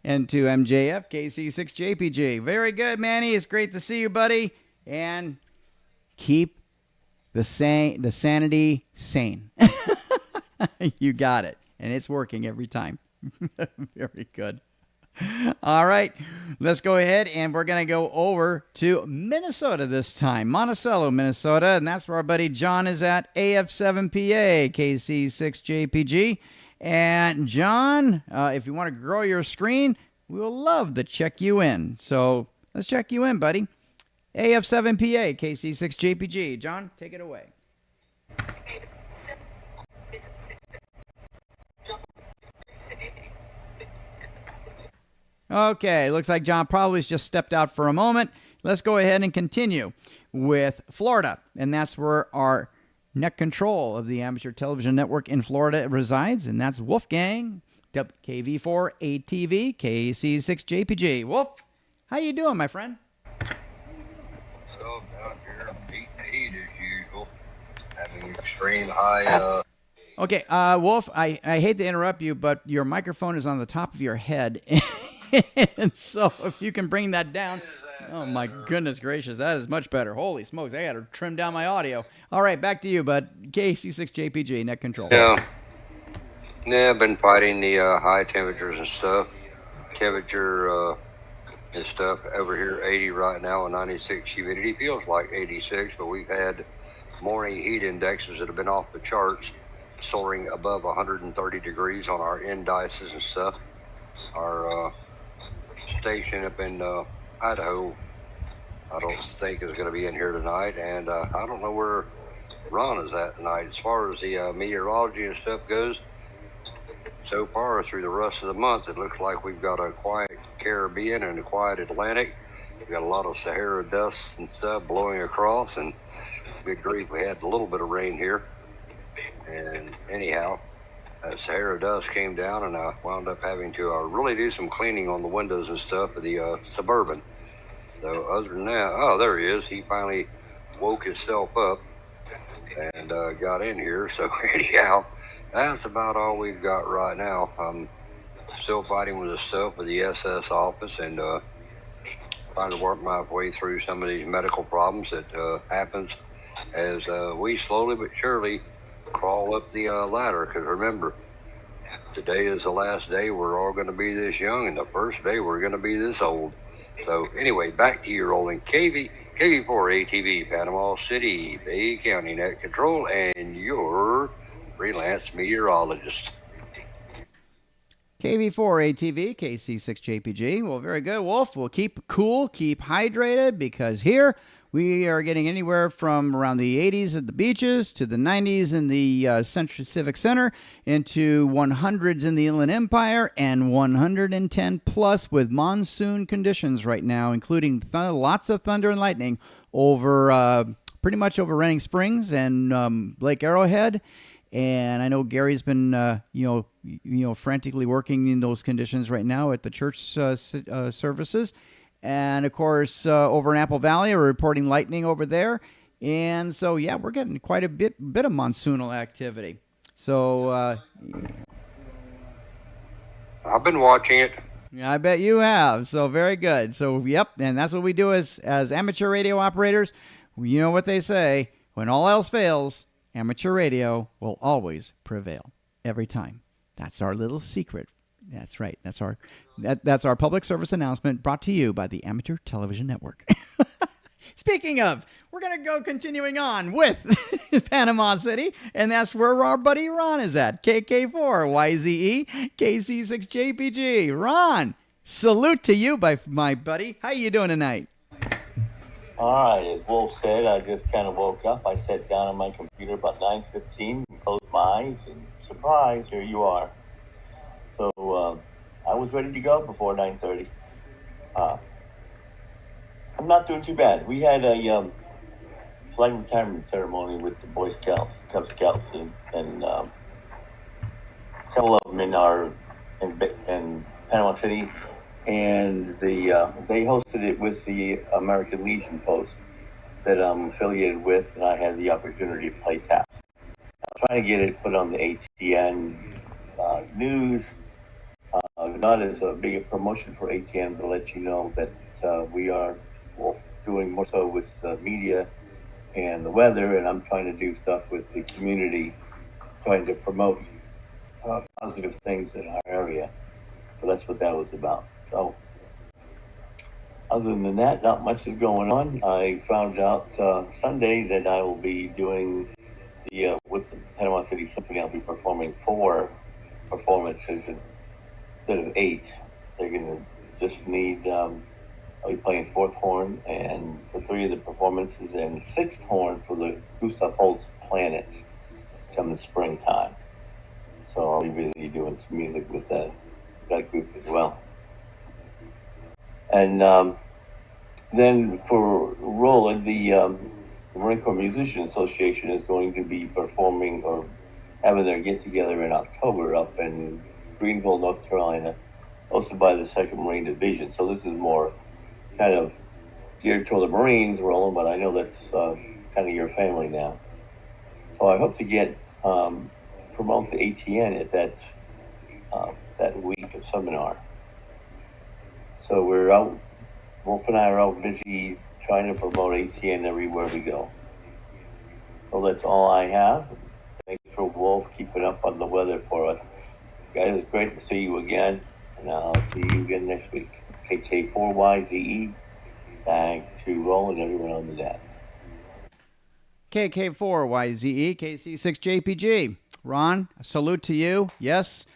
And to MJF, KC6JPG. Very good, Manny. It's great to see you, buddy. And keep the sanity sane. You got it. And it's working every time. Very good. All right. Let's go ahead and we're going to go over to Minnesota this time. Monticello, Minnesota. And that's where our buddy John is at. AF7PA, KC6JPG. And John, if you want to grow your screen, we will love to check you in. So let's check you in, buddy. AF7PA, KC6JPG. John, take it away. Okay, looks like John probably just stepped out for a moment. Let's go ahead and continue with Florida. And that's where our net control of the amateur television network in Florida resides. And that's Wolfgang, KV4ATV, KC6JPG. Wolf, how you doing, my friend? So down here, beating the heat as usual. Having extreme high... Okay, Wolf, I hate to interrupt you, but your microphone is on the top of your head. And so if you can bring that down. Oh, my goodness gracious. That is much better. Holy smokes. I got to trim down my audio. All right, back to you, bud. KC6JPG, net control. Yeah, I've been fighting the high temperatures and stuff. Temperature and stuff over here, 80 right now and 96 humidity. Feels like 86, but we've had morning heat indexes that have been off the charts, soaring above 130 degrees on our indices and stuff. Our station up in Idaho, I don't think is going to be in here tonight, and I don't know where Ron is at tonight. As far as the meteorology and stuff goes, so far through the rest of the month, it looks like we've got a quiet Caribbean and a quiet Atlantic. We've got a lot of Sahara dust and stuff blowing across, and good grief, we had a little bit of rain here. And anyhow, Sahara dust came down, and I wound up having to really do some cleaning on the windows and stuff of the Suburban. So other than that, oh, there he is. He finally woke himself up and got in here. So anyhow, that's about all we've got right now. I'm still fighting with the stuff with the SS office and trying to work my way through some of these medical problems that happens as we slowly but surely crawl up the ladder, because remember, today is the last day we're all going to be this young, and the first day we're going to be this old. So anyway, back to you rolling KV4ATV, Panama City, Bay County Net Control, and your freelance meteorologist. KV4ATV, KC6JPG. Well, very good, Wolf. We'll keep cool, keep hydrated, because here we are getting anywhere from around the 80s at the beaches to the 90s in the Central Civic Center, into 100s in the Inland Empire, and 110 plus with monsoon conditions right now, including lots of thunder and lightning over pretty much over Renning Springs and Lake Arrowhead. And I know Gary's been, frantically working in those conditions right now at the church services. And, of course, over in Apple Valley, we're reporting lightning over there. And so, yeah, we're getting quite a bit of monsoonal activity. So I've been watching it. Yeah, I bet you have. So very good. So, yep, and that's what we do as amateur radio operators. You know what they say, when all else fails, amateur radio will always prevail every time. That's our little secret. That's right. That's our public service announcement brought to you by the Amateur Television Network. Speaking of, we're going to go continuing on with Panama City, and that's where our buddy Ron is at. KK4YZE KC6JPG. Ron, salute to you, my buddy. How you doing tonight? All right, as Wolf said, I just kind of woke up. I sat down on my computer about 9:15 and closed my eyes, and surprise, here you are. So I was ready to go before 9:30. I'm not doing too bad. We had a flag retirement ceremony with the Boy Scouts, Cub Scouts, and a couple of them in Panama City. And they hosted it with the American Legion Post that I'm affiliated with, and I had the opportunity to play tap. I'm trying to get it put on the ATN news, not as a big a promotion for ATN, to let you know that we are doing more so with media and the weather, and I'm trying to do stuff with the community, trying to promote positive things in our area. So that's what that was about. So other than that, not much is going on. I found out Sunday that I will be doing with the Panama City Symphony. I'll be performing 4 performances instead of 8. They're going to just need, I'll be playing 4th horn and for 3 of the performances, and 6th horn for the Gustav Holst Planets come the springtime. So I'll be really doing some music with that group as well. And then for Roland, the Marine Corps Musician Association is going to be performing or having their get-together in October up in Greenville, North Carolina, hosted by the 2nd Marine Division. So this is more kind of geared toward the Marines, Roland, but I know that's kind of your family now. So I hope to get promote the ATN at that week of seminar. So we're out, Wolf and I are out busy trying to promote ATN everywhere we go. So that's all I have. Thanks for Wolf keeping up on the weather for us. Guys, it's great to see you again, and I'll see you again next week. KK4YZE, back to Roland and everyone on the net. KK4YZE, KC6JPG. Ron, a salute to you. Yes,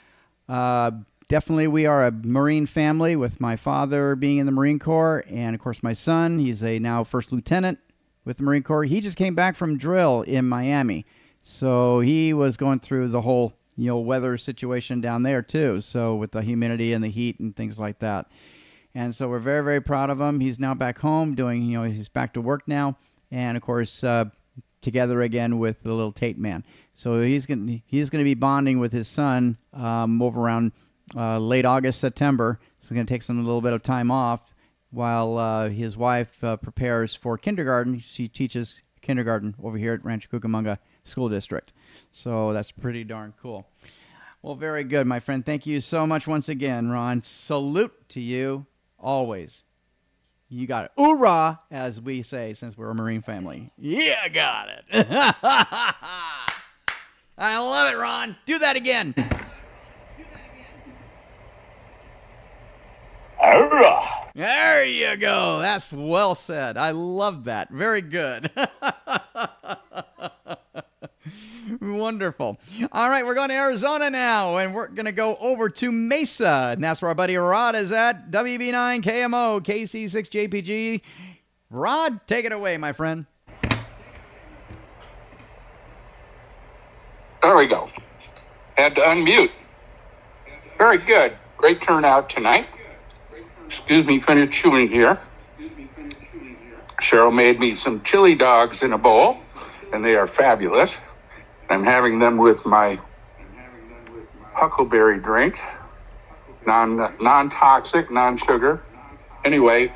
definitely we are a Marine family, with my father being in the Marine Corps, and of course my son, he's a now 1st lieutenant with the Marine Corps. He just came back from drill in Miami, so he was going through the whole weather situation down there too, so with the humidity and the heat and things like that. And so we're very, very proud of him. He's now back home doing, he's back to work now, and of course together again with the little Tate man. So he's going to be bonding with his son over around late August, September. So he's going to take a little bit of time off while his wife prepares for kindergarten. She teaches kindergarten over here at Rancho Cucamonga School District. So that's pretty darn cool. Well, very good, my friend. Thank you so much once again, Ron. Salute to you always. You got it. Hoorah, as we say, since we're a Marine family. Yeah, got it. I love it, Ron. Do that again. Hoorah! There you go. That's well said. I love that. Very good. Wonderful. All right, we're going to Arizona now, and we're going to go over to Mesa, and that's where our buddy Rod is at. WB9 KMO KC6JPG. Rod, take it away, my friend. There we go. Had to unmute. Very good. Great turnout tonight. Excuse me, finish chewing here. Cheryl made me some chili dogs in a bowl, and they are fabulous. I'm having them with my huckleberry drink, non-toxic, non-sugar. Anyway,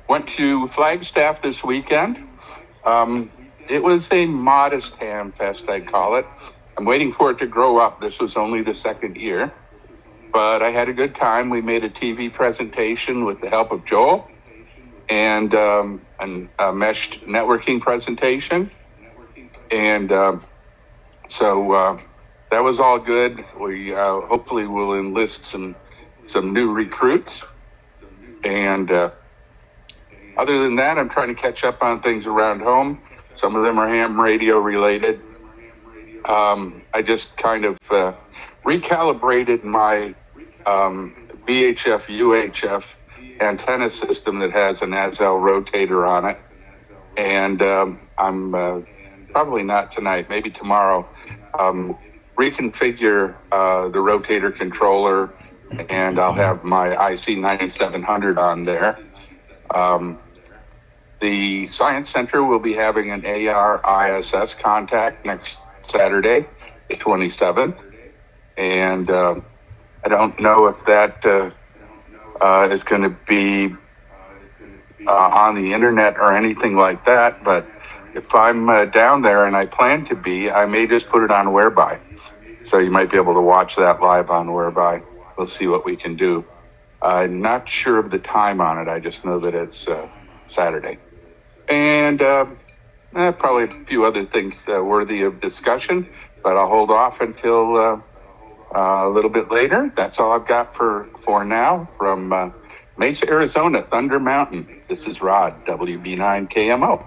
went to Flagstaff this weekend. It was a modest ham fest, I'd call it. I'm waiting for it to grow up. This was only the 2nd year, but I had a good time. We made a TV presentation with the help of Joel, and a meshed networking presentation. And so that was all good. We hopefully will enlist some new recruits. And other than that, I'm trying to catch up on things around home. Some of them are ham radio related. I just kind of recalibrated my VHF UHF antenna system that has an Azel rotator on it. And I'm probably not tonight, maybe tomorrow, reconfigure the rotator controller, and I'll have my IC 9700 on there. The Science Center will be having an AR-ISS contact next Saturday, the 27th. And I don't know if that is going to be on the internet or anything like that, but if I'm down there, and I plan to be, I may just put it on Whereby. So you might be able to watch that live on Whereby. We'll see what we can do. I'm not sure of the time on it. I just know that it's Saturday. And probably a few other things worthy of discussion, but I'll hold off until a little bit later. That's all I've got for now from Mesa, Arizona, Thunder Mountain. This is Rod, WB9 KMO.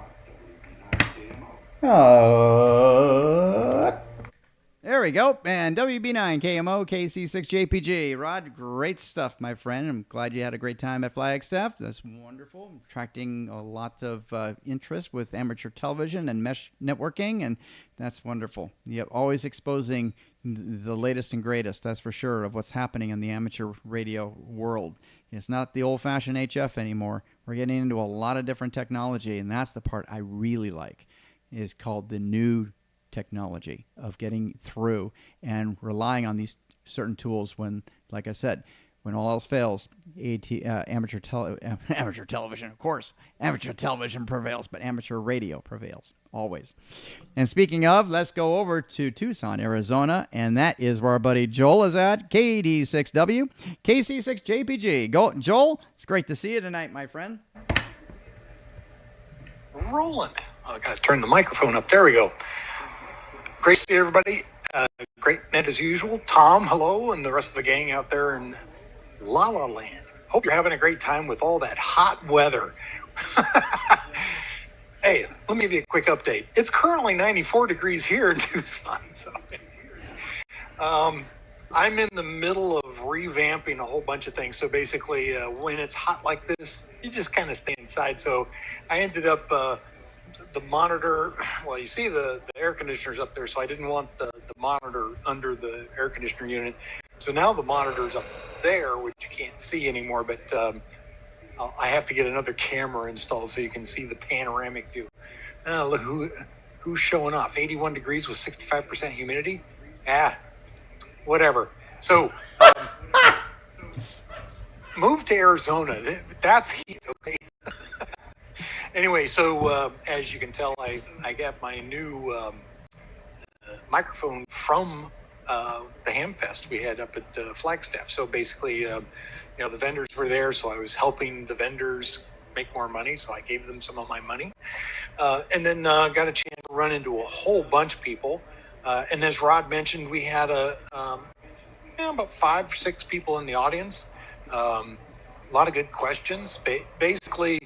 There we go. And WB9 KMO KC6 JPG. Rod, great stuff, my friend. I'm glad you had a great time at Flagstaff. That's wonderful. Attracting a lot of interest with amateur television and mesh networking, and that's wonderful. You're always exposing the latest and greatest, that's for sure, of what's happening in the amateur radio world. It's not the old-fashioned HF anymore. We're getting into a lot of different technology, and that's the part I really like, is called the new technology of getting through and relying on these certain tools when, like I said, when all else fails, amateur television, of course, amateur television prevails, but amateur radio prevails always. And speaking of, let's go over to Tucson, Arizona, and that is where our buddy Joel is at, KD6W, KC6JPG. Go, Joel, it's great to see you tonight, my friend. Rolling. I got to turn the microphone up. There we go. Great to see everybody. Great net as usual. Tom, hello, and the rest of the gang out there in La La Land. Hope you're having a great time with all that hot weather. Hey, let me give you a quick update. It's currently 94 degrees here in Tucson. So, I'm in the middle of revamping a whole bunch of things. So basically, when it's hot like this, you just kind of stay inside. So I ended up... the monitor, well, you see the air conditioners up there, so I didn't want the monitor under the air conditioner unit. So now the monitor's up there, which you can't see anymore, but I have to get another camera installed so you can see the panoramic view. Look who's showing off. 81 degrees with 65% humidity. Whatever. So move to Arizona. That's heat, okay? Anyway, so as you can tell, I got my new microphone from the Hamfest we had up at Flagstaff. So basically, the vendors were there, so I was helping the vendors make more money, so I gave them some of my money. And then got a chance to run into a whole bunch of people. And as Rod mentioned, we had about 5 or 6 people in the audience. A lot of good questions. Basically...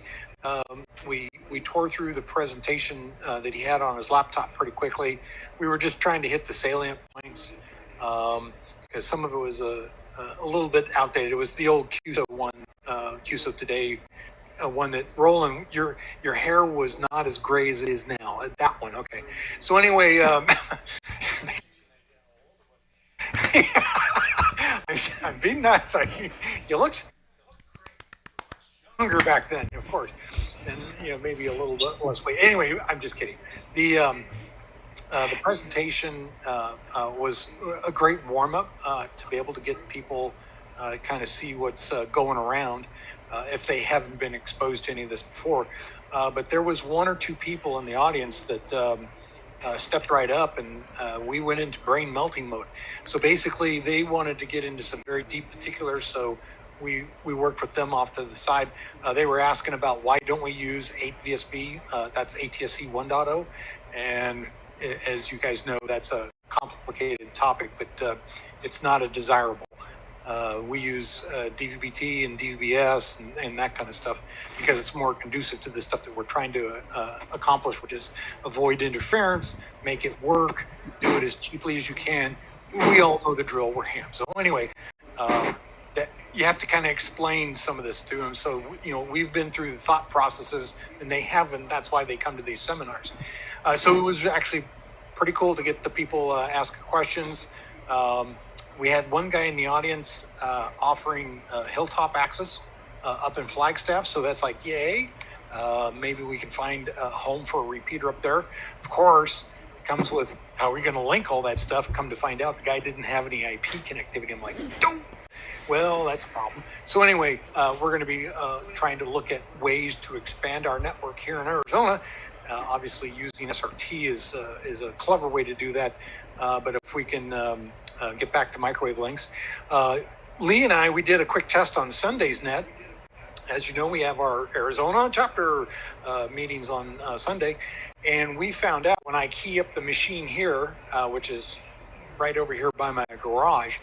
we tore through the presentation that he had on his laptop pretty quickly. We were just trying to hit the salient points because some of it was a little bit outdated. It was the old QSO one, QSO Today one that Roland, your hair was not as gray as it is now. That one, okay. So anyway, I'm being nice. You looked younger back then, of course, and maybe a little bit less weight. Anyway, I'm just kidding. The presentation was a great warm up to be able to get people kind of see what's going around if they haven't been exposed to any of this before. But there was 1 or 2 people in the audience that stepped right up, and we went into brain melting mode. So basically, they wanted to get into some very deep particulars. So we worked with them off to the side. They were asking about why don't we use 8VSB, that's ATSC 1.0. And as you guys know, that's a complicated topic, but it's not a desirable. We use DVB-T and DVB-S and that kind of stuff because it's more conducive to the stuff that we're trying to accomplish, which is avoid interference, make it work, do it as cheaply as you can. We all know the drill, we're ham. So anyway, that you have to kind of explain some of this to them. So, we've been through the thought processes and they haven't. That's why they come to these seminars. So it was actually pretty cool to get the people ask questions. We had one guy in the audience offering hilltop access up in Flagstaff. So that's like, yay. Maybe we can find a home for a repeater up there. Of course, it comes with how are we going to link all that stuff? Come to find out the guy didn't have any IP connectivity. I'm like, don't. Well, that's a problem. So anyway, we're going to be trying to look at ways to expand our network here in Arizona. Obviously, using SRT is a clever way to do that. But if we can get back to microwave links. Lee and I, we did a quick test on Sunday's net. As you know, we have our Arizona chapter meetings on Sunday, and we found out when I key up the machine here, which is right over here by my garage,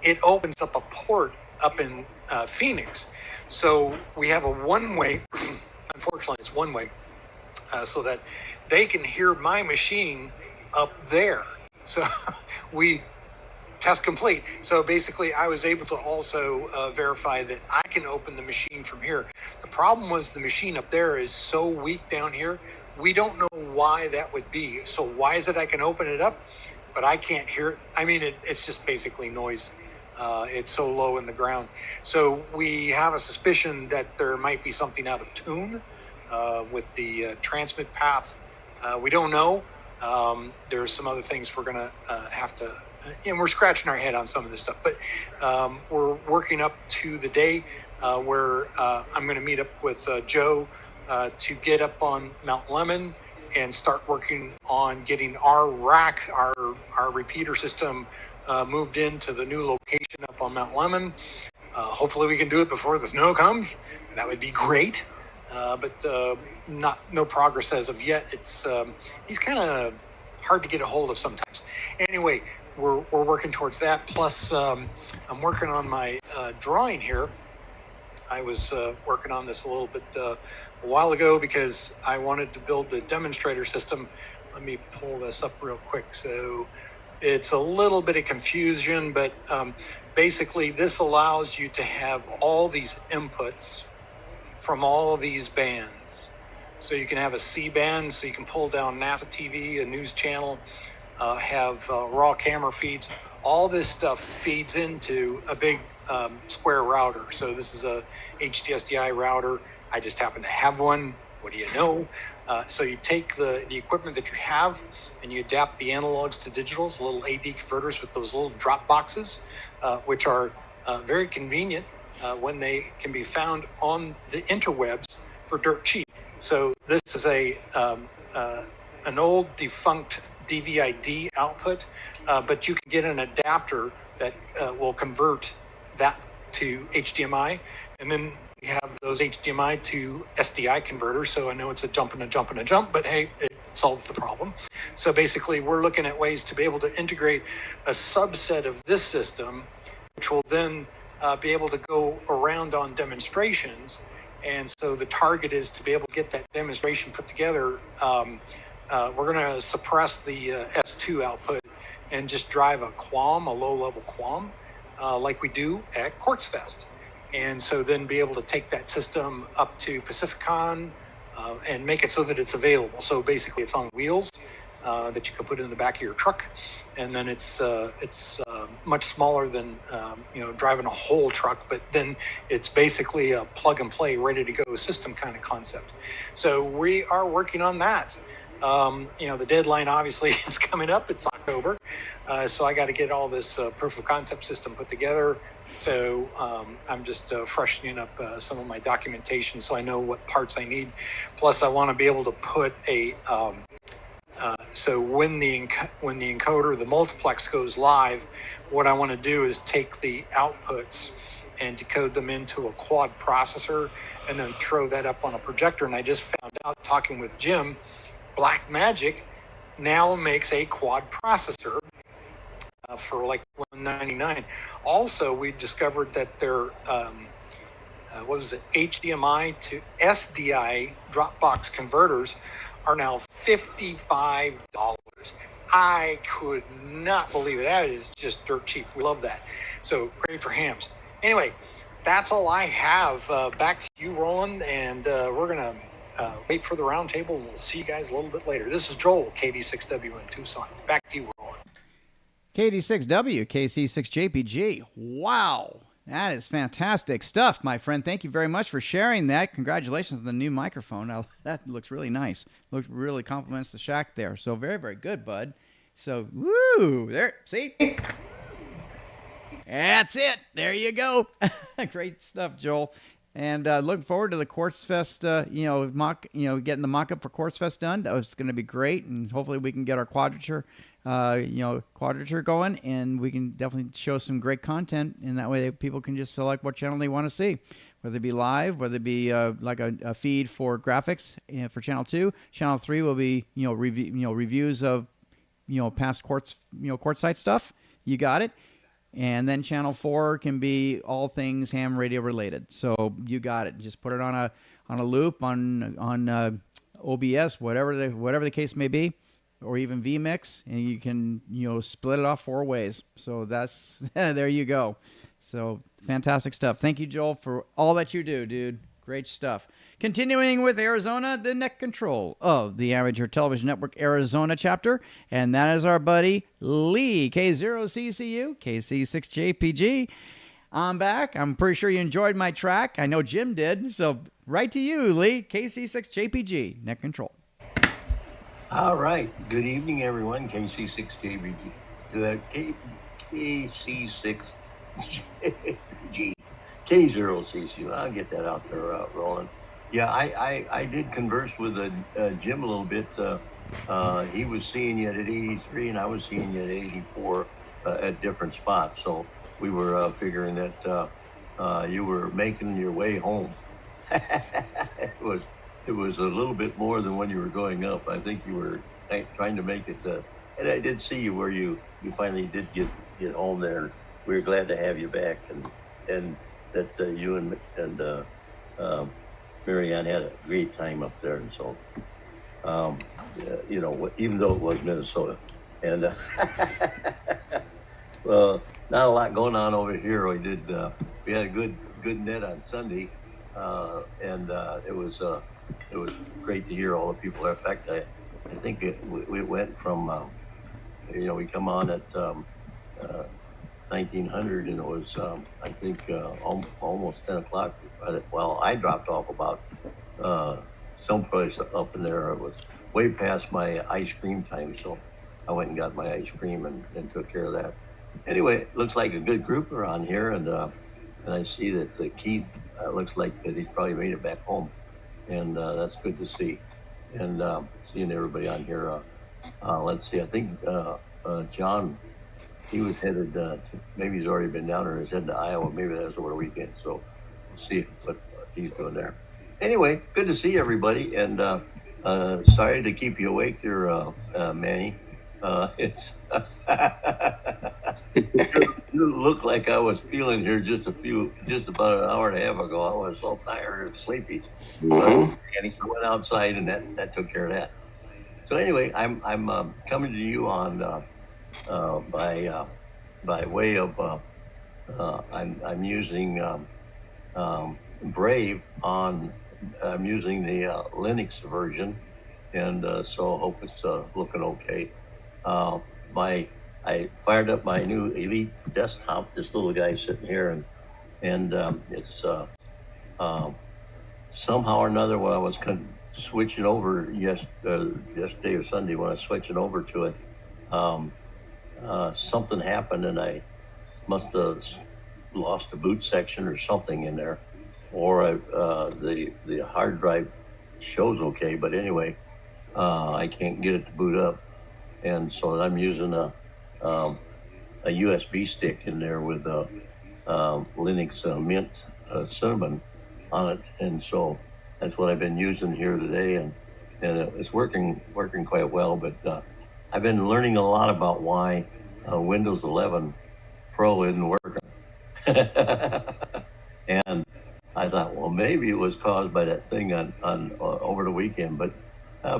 it opens up a port up in Phoenix. So we have a one-way, unfortunately it's one-way, so that they can hear my machine up there. So we test complete. So basically I was able to also verify that I can open the machine from here. The problem was the machine up there is so weak down here. We don't know why that would be. So why is it I can open it up, but I can't hear it? I mean, it's just basically noise. It's so low in the ground. So we have a suspicion that there might be something out of tune with the transmit path. We don't know. There's some other things we're going to have to, and we're scratching our head on some of this stuff, but we're working up to the day where I'm going to meet up with Joe to get up on Mount Lemon and start working on getting our rack, our repeater system moved into the new location up on Mount Lemon. Hopefully we can do it before the snow comes. That would be great. But no progress as of yet. It's he's kind of hard to get a hold of sometimes. Anyway, we're working towards that. Plus, I'm working on my drawing here. I was working on this a little bit a while ago because I wanted to build a demonstrator system. Let me pull this up real quick. So it's a little bit of confusion, but basically this allows you to have all these inputs from all of these bands. So you can have a C band, so you can pull down NASA TV, a news channel, have raw camera feeds. All this stuff feeds into a big square router. So this is a HDSDI router. I just happen to have one. What do you know? So you take the equipment that you have and you adapt the analogs to digitals, little AD converters with those little drop boxes, which are very convenient when they can be found on the interwebs for dirt cheap. So this is an old defunct DVI-D output, but you can get an adapter that will convert that to HDMI, and then we have those HDMI to SDI converters. So I know it's a jump and a jump and a jump, but hey, it solves the problem. So basically we're looking at ways to be able to integrate a subset of this system, which will then be able to go around on demonstrations. And so the target is to be able to get that demonstration put together. We're going to suppress the S2 output and just drive a QAM, a low-level QAM, like we do at Quartz Fest. And so then be able to take that system up to Pacificon and make it so that it's available. So basically it's on wheels that you can put in the back of your truck. And then it's much smaller than driving a whole truck, but then it's basically a plug and play, ready to go system kind of concept. So we are working on that. The deadline obviously is coming up. It's October, so I got to get all this proof of concept system put together. So I'm just freshening up some of my documentation so I know what parts I need. Plus, I want to be able to put a so when the encoder, the multiplex goes live, what I want to do is take the outputs and decode them into a quad processor and then throw that up on a projector. And I just found out, talking with Jim, Blackmagic now makes a quad processor for like $199. Also, we discovered that their HDMI to SDI Dropbox converters are now $55. I could not believe it. That is just dirt cheap. We love that. So great for hams. Anyway, that's all I have. Back to you, Roland, and we're going to wait for the roundtable, and we'll see you guys a little bit later. This is Joel, KD6W in Tucson. Back to you, Roland. KD6W, KC6JPG. Wow. That is fantastic stuff, my friend. Thank you very much for sharing that. Congratulations on the new microphone. Now, that looks really nice. Looks really compliments the shack there. So very, very good, bud. So, woo, there, see? That's it. There you go. Great stuff, Joel. And looking forward to the Quartz Fest, getting the mock-up for Quartz Fest done. That was going to be great, and hopefully we can get our quadrature quadrature going, and we can definitely show some great content. And that way, people can just select what channel they want to see, whether it be live, whether it be like a feed for graphics for channel 2. Channel 3 will be reviews of past courtside stuff. You got it. And then channel 4 can be all things ham radio related. So you got it. Just put it on a loop on OBS, whatever the case may be, or even vMix, and you can split it off 4 ways. So that's there you go. So fantastic stuff. Thank you, Joel, for all that you do, dude. Great stuff. Continuing with Arizona, the net control of the Amateur Television Network Arizona chapter, and that is our buddy Lee, K0CCU, KC6JPG. I'm back. I'm pretty sure you enjoyed my track. I know Jim did. So right to you, Lee, KC6JPG, net control. All right. Good evening, everyone. KC6JPG. KC6JPG. K0CCU. I'll get that out there, Roland. Yeah, I did converse with Jim a little bit. He was seeing you at 83, and I was seeing you at 84 at different spots. So we were figuring that you were making your way home. It was a little bit more than when you were going up. I think you were trying to make it. And I did see you where you finally did get home there. We were glad to have you back, and that you and Marianne had a great time up there. And so, even though it was Minnesota, and well, not a lot going on over here. We had a good net on Sunday, and it was great to hear all the people. In fact, I think we went from we come on at 1900, and it was I think almost 10 o'clock. Well, I dropped off about someplace up in there. It was way past my ice cream time, so I went and got my ice cream and took care of that. Anyway, it looks like a good group around here, and I see that Keith looks like that he's probably made it back home, and that's good to see. And seeing everybody on here. Let's see, I think John, he was headed maybe he's already been down there. He's headed to Iowa. Maybe that's over the weekend. So we'll see what he's doing there. Anyway, good to see everybody, and sorry to keep you awake there, Manny. It's you look like I was feeling here just about an hour and a half ago. I was so tired and sleepy. And he went outside, and that took care of that. So anyway, I'm coming to you on by way of I'm using Brave on. I'm using the Linux version, and so I hope it's looking okay. I fired up my new Elite desktop. This little guy sitting here, and it's somehow or another when I was switching over yesterday or Sunday when I was switching over to it, something happened, and I must have lost a boot section or something in there, or the hard drive shows okay, but anyway, I can't get it to boot up, and so I'm using a USB stick in there with Linux Mint Cinnamon on it, and so that's what I've been using here today, and it's working quite well. But I've been learning a lot about why Windows 11 Pro isn't working, and I thought, well, maybe it was caused by that thing on over the weekend, but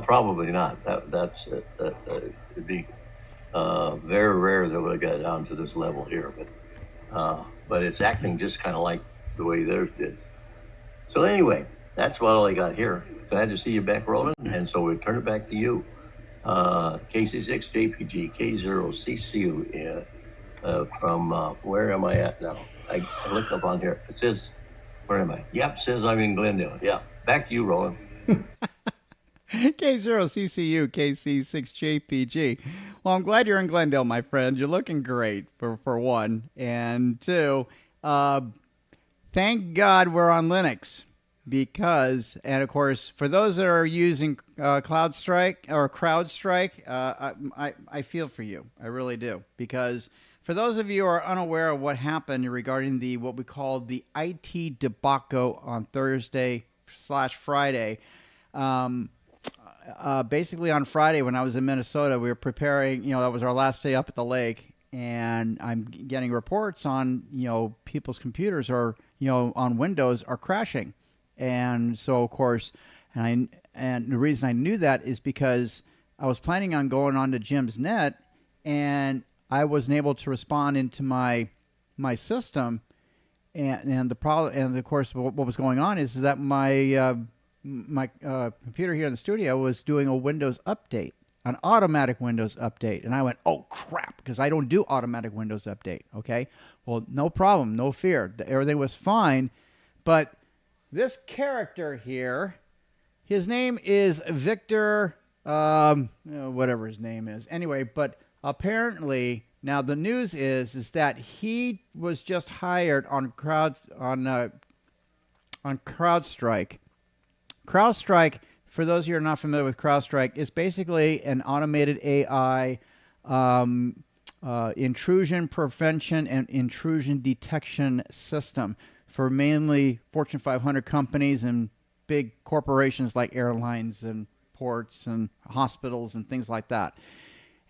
probably not. That's it'd be very rare that would have got down to this level here, but it's acting just kind of like the way theirs did. So anyway, that's what all I got here. Glad to see you back rolling, and so we turn it back to you. KC6JPG, K0CCU, from where am I at now? I looked up on here. It says, where am I? Yep, it says I'm in Glendale. Yeah, back to you, Roland. K0CCU, KC6JPG. Well, I'm glad you're in Glendale, my friend. You're looking great, for one. And two, thank God we're on Linux. because, and of course, for those that are using CrowdStrike, I feel for you. I really do. Because for those of you who are unaware of what happened regarding what we call the IT debacle on Thursday/Friday, basically on Friday when I was in Minnesota, we were preparing, that was our last day up at the lake, and I'm getting reports on, people's computers or, on Windows are crashing. And so, of course, and the reason I knew that is because I was planning on going on to Jim's net, and I wasn't able to respond into my system. And the problem, and of course, what was going on is that my computer here in the studio was doing a Windows update, an automatic Windows update. And I went, oh, crap, because I don't do automatic Windows update, okay? Well, no problem, no fear. Everything was fine. But this character here, his name is Victor, whatever his name is. Anyway, but apparently, now the news is that he was just hired on CrowdStrike. CrowdStrike, for those of you who are not familiar with CrowdStrike, is basically an automated AI intrusion prevention and intrusion detection system for mainly Fortune 500 companies and big corporations like airlines and ports and hospitals and things like that.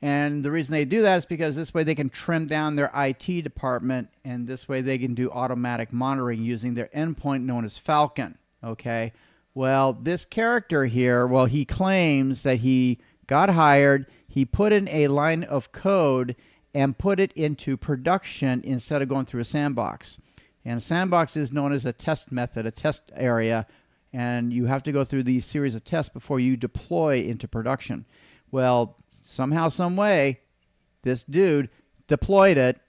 And the reason they do that is because this way they can trim down their IT department, and this way they can do automatic monitoring using their endpoint known as Falcon. Okay. Well, this character here, he claims that he got hired, he put in a line of code and put it into production instead of going through a sandbox. And a sandbox is known as a test method, a test area, and you have to go through these series of tests before you deploy into production. Well, somehow, some way, this dude deployed it,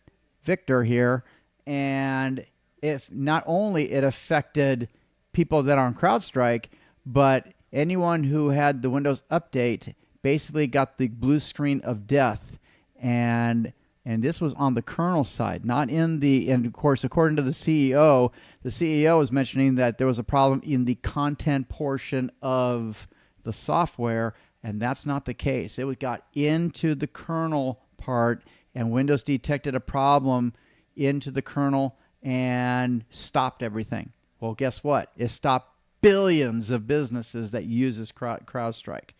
Victor here, and if not only it affected people that are on CrowdStrike, but anyone who had the Windows update basically got the blue screen of death. And this was on the kernel side, not in the, and of course, according to the CEO was mentioning that there was a problem in the content portion of the software, and that's not the case. It got into the kernel part, and Windows detected a problem into the kernel and stopped everything. Well, guess what? It stopped billions of businesses that uses CrowdStrike.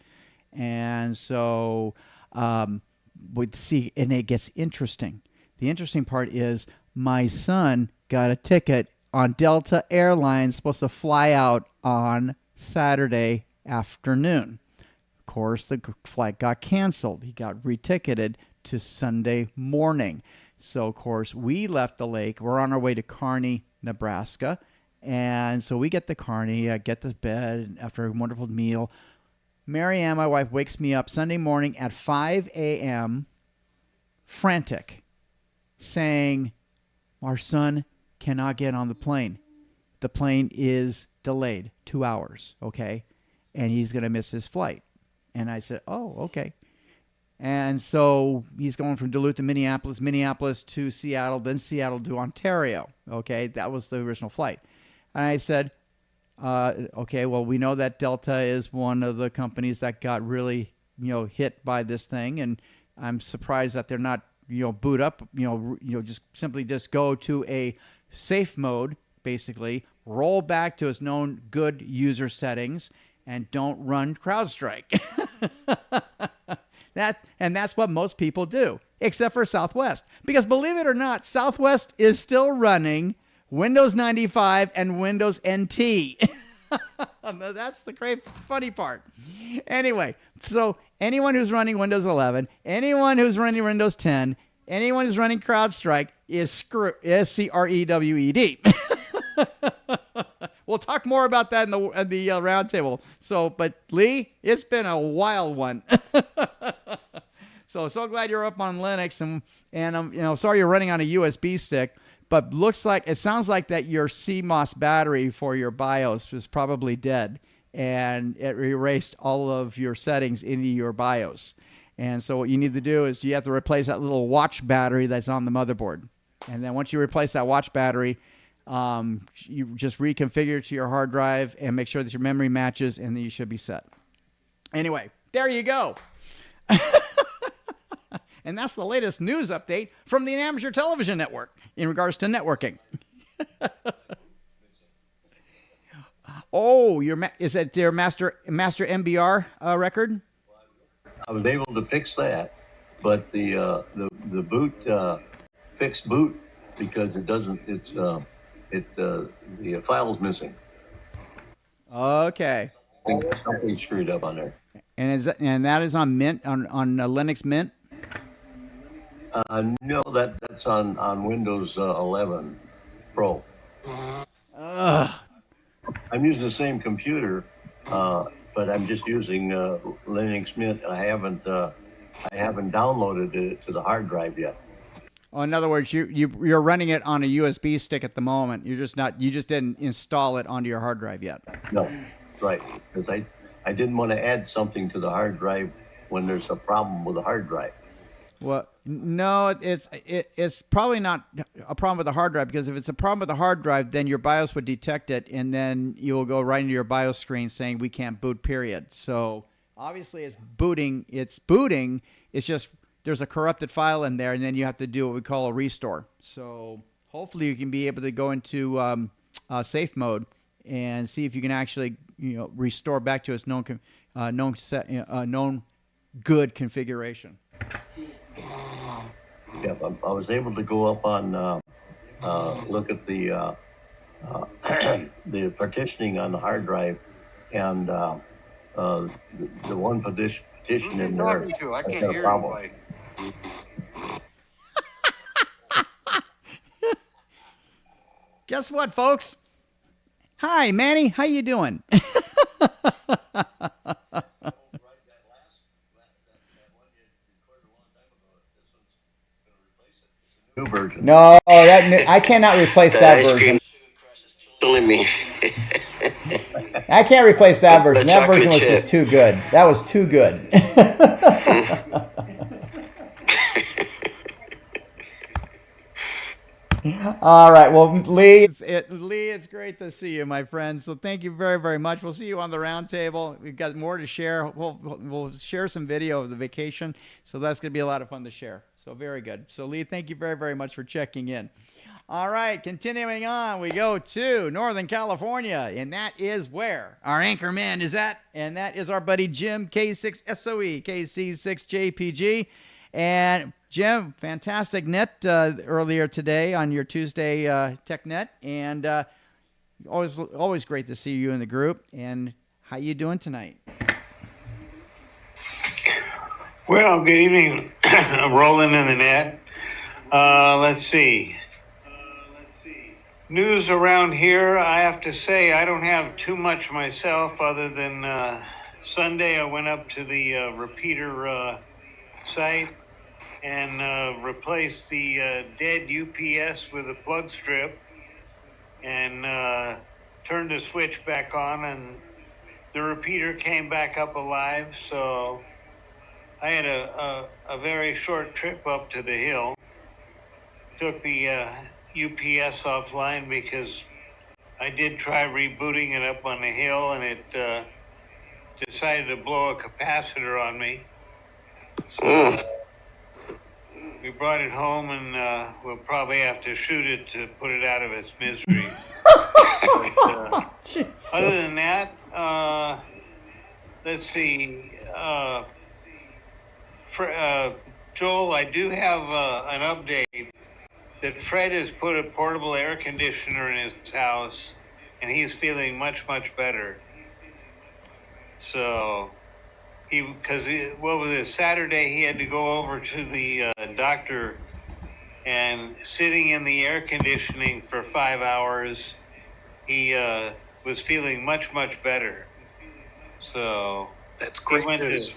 And so we'd see, and it gets interesting. The interesting part is my son got a ticket on Delta Airlines, supposed to fly out on Saturday afternoon. Of course, the flight got canceled. He got reticketed to Sunday morning. So, of course, we left the lake. We're on our way to Kearney, Nebraska. And so we get to Kearney, get to bed after a wonderful meal. Marianne, my wife, wakes me up Sunday morning at 5 a.m., frantic, saying, our son cannot get on the plane. The plane is delayed 2 hours, okay? And he's going to miss his flight. And I said, oh, okay. And so he's going from Duluth to Minneapolis to Seattle, then Seattle to Ontario, okay? That was the original flight. And I said, okay, well, we know that Delta is one of the companies that got really, hit by this thing. And I'm surprised that they're not, boot up, just simply go to a safe mode, basically, roll back to its known good user settings, and don't run CrowdStrike. That's what most people do, except for Southwest. Because believe it or not, Southwest is still running Windows 95 and Windows NT. That's the great funny part. Anyway, so anyone who's running Windows 11, anyone who's running Windows 10, anyone who's running CrowdStrike is SCREWED. We'll talk more about that in the roundtable. So, but Lee, it's been a wild one. So glad you're up on Linux, and I'm sorry you're running on a USB stick. But it sounds like that your CMOS battery for your BIOS was probably dead, and it erased all of your settings into your BIOS. And so what you need to do is you have to replace that little watch battery that's on the motherboard. And then once you replace that watch battery, You just reconfigure it to your hard drive and make sure that your memory matches, and then you should be set. Anyway, there you go. And that's the latest news update from the Amateur Television Network in regards to networking. Oh, is that their master MBR record? I was able to fix that, but the boot fixed boot because it doesn't. The file's missing. Okay. Something screwed up on there. And that is on Mint on Linux Mint. No, that's on Windows 11 Pro. I'm using the same computer, but I'm just using Linux Mint. I haven't downloaded it to the hard drive yet. Oh, in other words, you're running it on a USB stick at the moment. You just didn't install it onto your hard drive yet. No, right? Because I didn't want to add something to the hard drive when there's a problem with the hard drive. Well, no, it's probably not a problem with the hard drive, because if it's a problem with the hard drive, then your BIOS would detect it, and then you'll go right into your BIOS screen saying we can't boot, period. So obviously it's booting. It's just there's a corrupted file in there, and then you have to do what we call a restore. So hopefully you can be able to go into safe mode and see if you can actually restore back to its known good configuration. Yeah, I was able to go up on look at the the partitioning on the hard drive, and the one partition in there. Talking to? I can't hear anybody. Guess what, folks? Hi, Manny. How you doing? New version. No, I cannot replace that version. Killing me. I can't replace that version. The That version was chocolate chip. just too good. That was too good. All right. Well, Lee, it's great to see you, my friend. So thank you very, very much. We'll see you on the round table. We've got more to share. We'll share some video of the vacation. So that's going to be a lot of fun to share. So very good. So Lee, thank you very, very much for checking in. All right. Continuing on, we go to Northern California, and that is where our anchor man is at. And that is our buddy Jim, K6SOE, KC6JPG. And Jim, fantastic net earlier today on your Tuesday Tech Net, and always great to see you in the group. And how you doing tonight? Well, good evening. I'm rolling in the net. Let's see. News around here, I have to say I don't have too much myself, other than Sunday I went up to the repeater site and replaced the dead UPS with a plug strip, and turned the switch back on, and the repeater came back up alive. So I had a very short trip up to the hill. Took the UPS offline because I did try rebooting it up on the hill, and it decided to blow a capacitor on me. So we brought it home, and we'll probably have to shoot it to put it out of its misery. But, other than that, let's see. Joel, I do have an update that Fred has put a portable air conditioner in his house, and he's feeling much, much better. So what was it, Saturday, he had to go over to the doctor, and sitting in the air conditioning for 5 hours, he was feeling much, much better. So that's great news.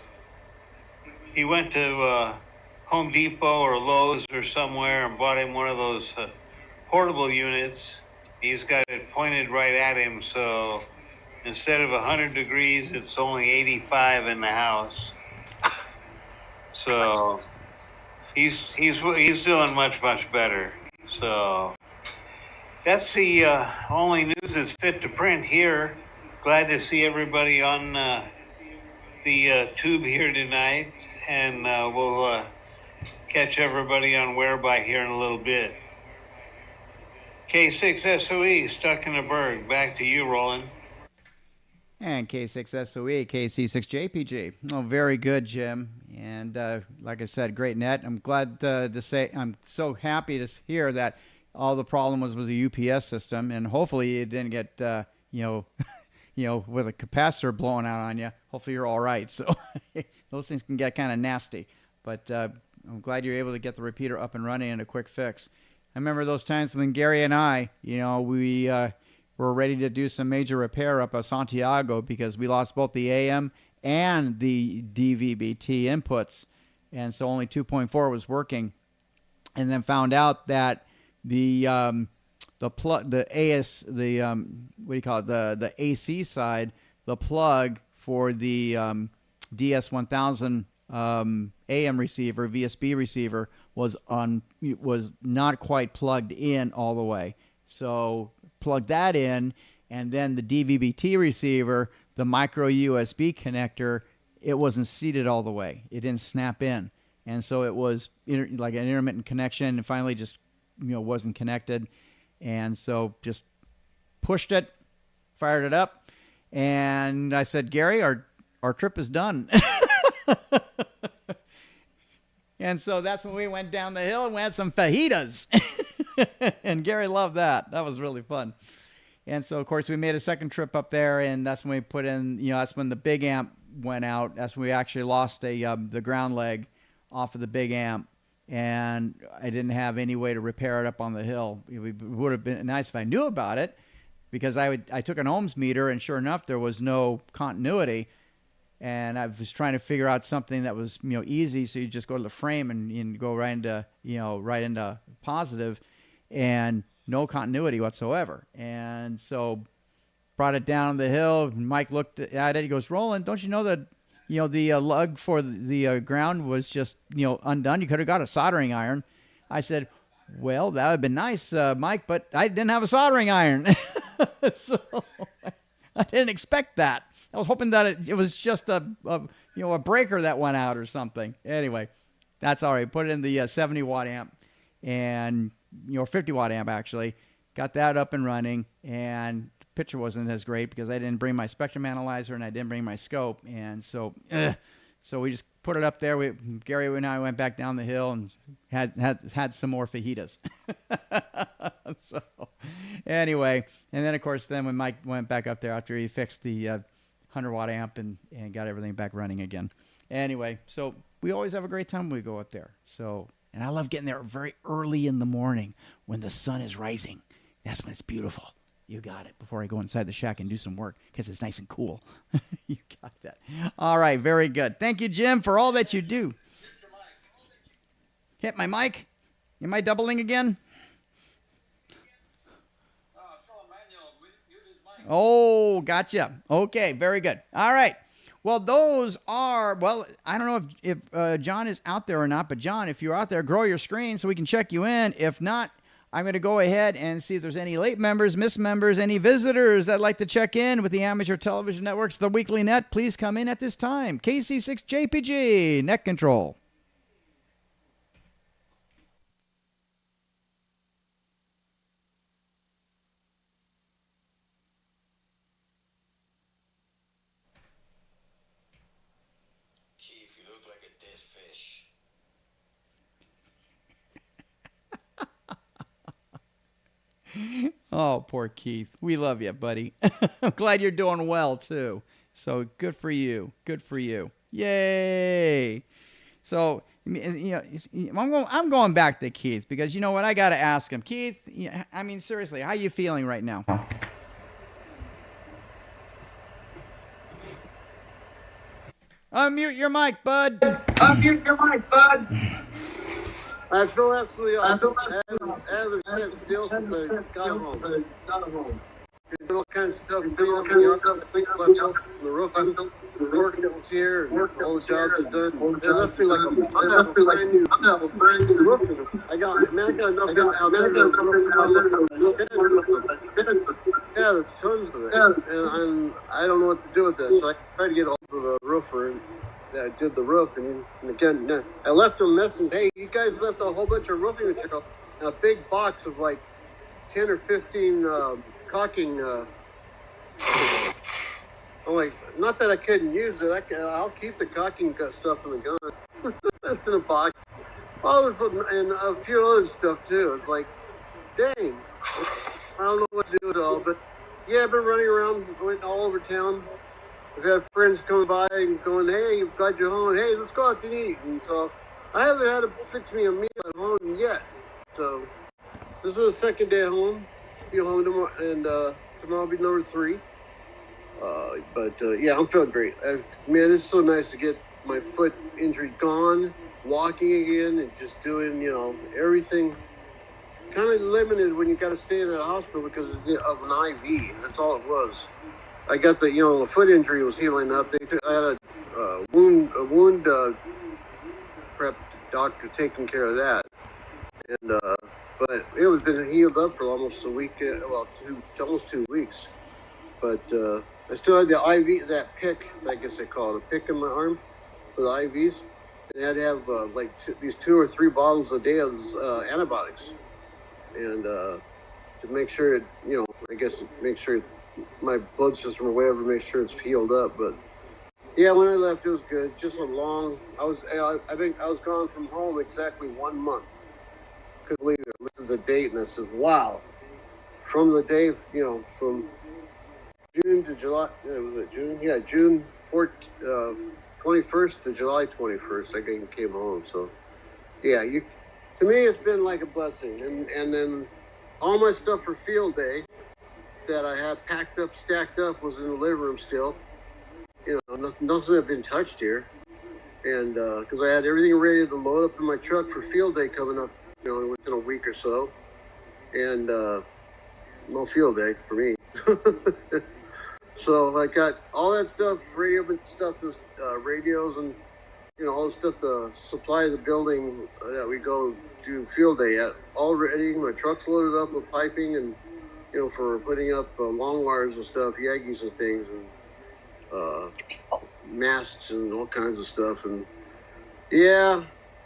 He went to Home Depot or Lowe's or somewhere and bought him one of those portable units. He's got it pointed right at him, so instead of 100 degrees, it's only 85 in the house. So he's doing much, much better. So that's the only news that's fit to print here. Glad to see everybody on the tube here tonight, and we'll catch everybody on Whereby here in a little bit. K6SOE, stuck in the berg. Back to you, Roland. And K6SOE, KC6JPG. Oh, very good, Jim. And like I said, great net. I'm glad to say, I'm so happy to hear that all the problem was the UPS system, and hopefully it didn't get, with a capacitor blowing out on you. Hopefully you're all right. So those things can get kind of nasty. But I'm glad you're able to get the repeater up and running and a quick fix. I remember those times when Gary and I, we were ready to do some major repair up at Santiago because we lost both the AM and the DVB-T inputs, and so only 2.4 was working. And then found out that the AC side, the plug for the DS1000 AM receiver, VSB receiver, was not quite plugged in all the way. So plug that in, and then the DVB-T receiver, the micro USB connector, it wasn't seated all the way. It didn't snap in, and so it was like an intermittent connection, and finally just wasn't connected, and so just pushed it, fired it up, and I said, Gary, our trip is done. And so that's when we went down the hill and we had some fajitas. And Gary loved that. That was really fun. And so, of course, we made a second trip up there, and that's when we put in, that's when the big amp went out. That's when we actually lost the ground leg off of the big amp, and I didn't have any way to repair it up on the hill. It would have been nice if I knew about it, because I took an ohms meter, and sure enough, there was no continuity. And I was trying to figure out something that was, easy. So you just go to the frame and go right into positive, and no continuity whatsoever. And so brought it down the hill. Mike looked at it. He goes, Roland, don't you know that, the lug for the ground was just, undone? You could have got a soldering iron. I said, well, that would have been nice, Mike, but I didn't have a soldering iron. So I didn't expect that. I was hoping that it was just a breaker that went out or something. Anyway, that's all right. Put it in the 70 watt amp, and 50 watt amp actually. Got that up and running, and the picture wasn't as great because I didn't bring my spectrum analyzer and I didn't bring my scope, and so we just put it up there. Gary and I went back down the hill and had some more fajitas. So anyway, and then of course when Mike went back up there after he fixed the 100 watt amp and got everything back running again. Anyway, so we always have a great time when we go out there. So, and I love getting there very early in the morning when the sun is rising. That's when it's beautiful. You got it. Before I go inside the shack and do some work, because it's nice and cool. You got that. All right, very good. Thank you, Jim, for all that you do. Hit my mic. Am I doubling again? Oh, gotcha. Okay, very good. All right. Well, those are, I don't know if John is out there or not, but John, if you're out there, grow your screen so we can check you in. If not, I'm going to go ahead and see if there's any late members, missed members, any visitors that like to check in with the Amateur Television Networks, the Weekly Net. Please come in at this time. KC6JPG, Net Control. Oh, poor Keith. We love you, buddy. I'm glad you're doing well, too. So good for you. Good for you. Yay. So, I'm going back to Keith because you know what? I got to ask him. Keith, seriously, how are you feeling right now? Unmute your mic, bud. Unmute your mic, bud. I feel absolutely awesome. I haven't sat still since I got home. Doing all kinds of stuff, cleaning up the yard, left over from the roofing, work that was here, and all the jobs are done. They left me like I'm having a brand new roofing. I got enough out there to roof around the shed or something. Yeah, there's tons of it, and I don't know what to do with that. So I tried to get a hold of the roofer that did the roof, and again, I left him a message. Hey, you guys left a whole bunch of roofing material in a big box of like 10 or 15 caulking. I'm like, not that I couldn't use it. I'll keep the caulking stuff in the gun. That's in a box. All this and a few other stuff too. It's like, dang. I don't know what to do with it all, but yeah, I've been running around, going all over town. I've had friends coming by and going, hey, glad you're home. Hey, let's go out to eat. And so I haven't had to fix me a meal at home yet. So this is the second day at home. Be home tomorrow, and tomorrow will be number 3. Yeah, I'm feeling great. Man, it's so nice to get my foot injury gone, walking again, and just doing, everything. Kind of limited when you got to stay in that hospital because of an IV. That's all it was. I got the foot injury was healing up. I had a wound prep doctor taking care of that, and but it was been healed up for almost a week. Almost 2 weeks. But I still had the IV, that pick, I guess they call it, a pick in my arm for the IVs. And I had to have these 2 or 3 bottles a day of antibiotics. And to make sure make sure my blood system or whatever, make sure it's healed up. But yeah, when I left, it was good. Just a long, I was gone from home exactly 1 month. Couldn't believe it. I looked at the date and I said, wow. From the day, from June to July, was it June? Yeah, June 21st to July 21st, I came home. So, yeah, to me, it's been like a blessing. And then all my stuff for field day that I have packed up, stacked up, was in the living room still. Nothing had been touched here. And because I had everything ready to load up in my truck for field day coming up, within a week or so. And no field day for me. So I got all that stuff, radios and, all the stuff to supply the building that we go do field day at. All ready. My truck's loaded up with piping and, for putting up long wires and stuff, Yankees and things, and masts and all kinds of stuff. And yeah,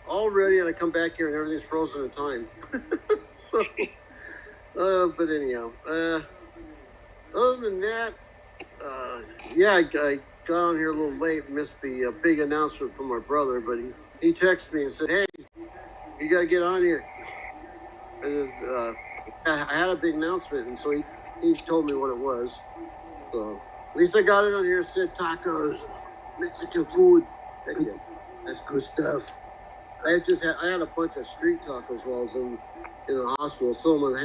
all ready. And I come back here and everything's frozen in time. So, but anyhow, other than that, I got on here a little late, missed the big announcement from my brother, but he texted me and said, hey, you got to get on here. And I had a big announcement, and so he told me what it was. So at least I got it on here. It said tacos, Mexican food. That's good stuff. I had a bunch of street tacos while I was in the hospital. Some of my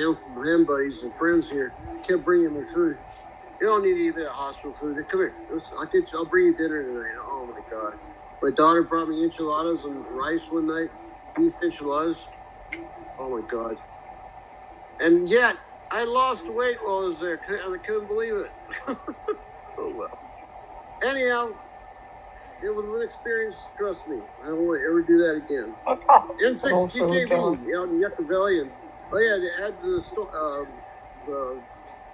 ham buddies and friends here kept bringing me food. You don't need to eat that hospital food. Come here. I'll bring you dinner tonight. Oh my God. My daughter brought me enchiladas and rice one night. Beef enchiladas. Oh my God. And yet, I lost weight while I was there. I couldn't believe it. Oh well. Anyhow, it was an experience, trust me. I don't want to ever do that again. N6 GKB out in Yucca Valley. And, to add to the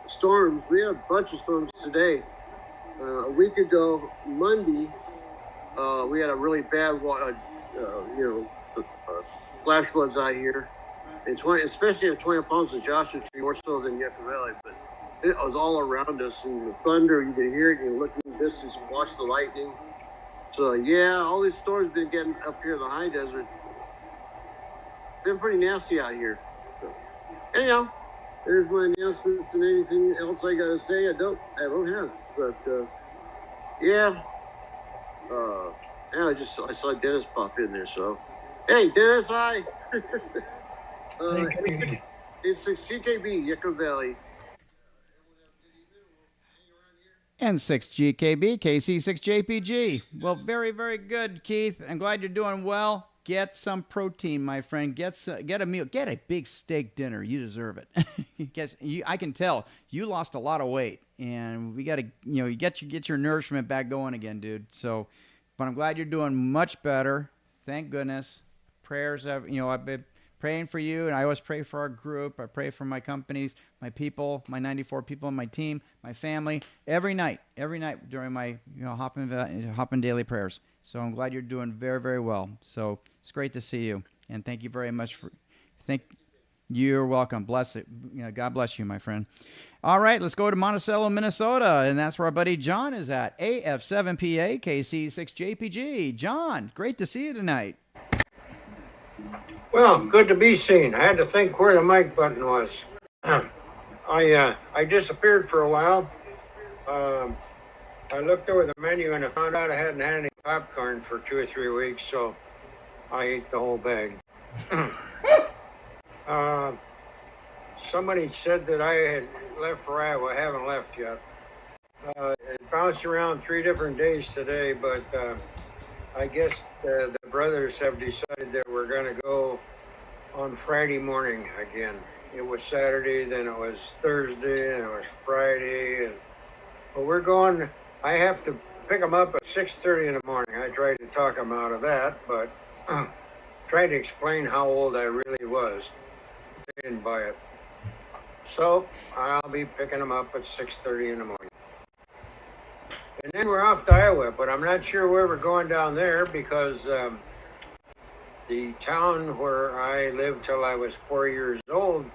storms, we had a bunch of storms today. A week ago, Monday, we had a really bad, flash floods out here. Especially in 20 Palms and Joshua Tree, more so than Yucca Valley. But it was all around us, and the thunder, you could hear it, you look in the distance and watch the lightning. So, yeah, all these storms been getting up here in the high desert. Been pretty nasty out here. So, anyhow, there's my announcements, and anything else I gotta say, I don't have. But I saw Dennis pop in there. So, hey, Dennis, hi. It's 6 GKB, Yucca Valley. N6GKB, KC6JPG. Well, very, very good, Keith. I'm glad you're doing well. get some protein, my friend. Get a meal. Get a big steak dinner. You deserve it. I can tell you lost a lot of weight, and we got to, you get your nourishment back going again, dude. So, but I'm glad you're doing much better. Thank goodness. Prayers have, I've been praying for you, and I always pray for our group. I pray for my companies, my people, my 94 people on my team, my family, every night during my hopping daily prayers. So I'm glad you're doing very, very well. So it's great to see you, and thank you very much you're welcome. Bless it. God bless you, my friend. All right, let's go to Monticello, Minnesota, and that's where our buddy John is at. AF7PA KC6JPG. John, great to see you tonight. Well, good to be seen. I had to think where the mic button was. I disappeared for a while. I looked over the menu and I found out I hadn't had any popcorn for 2 or 3 weeks, so I ate the whole bag. Somebody said that I had left for Iowa. I haven't left yet. It bounced around 3 different days today, but I guess the brothers have decided that we're going to go on Friday morning again. It was Saturday, then it was Thursday, and it was Friday. But we're going. I have to pick them up at 6:30 in the morning. I tried to talk them out of that, but tried to explain how old I really was. They didn't buy it. So I'll be picking them up at 6:30 in the morning. And then we're off to Iowa, but I'm not sure where we're going down there because the town where I lived till I was 4 years old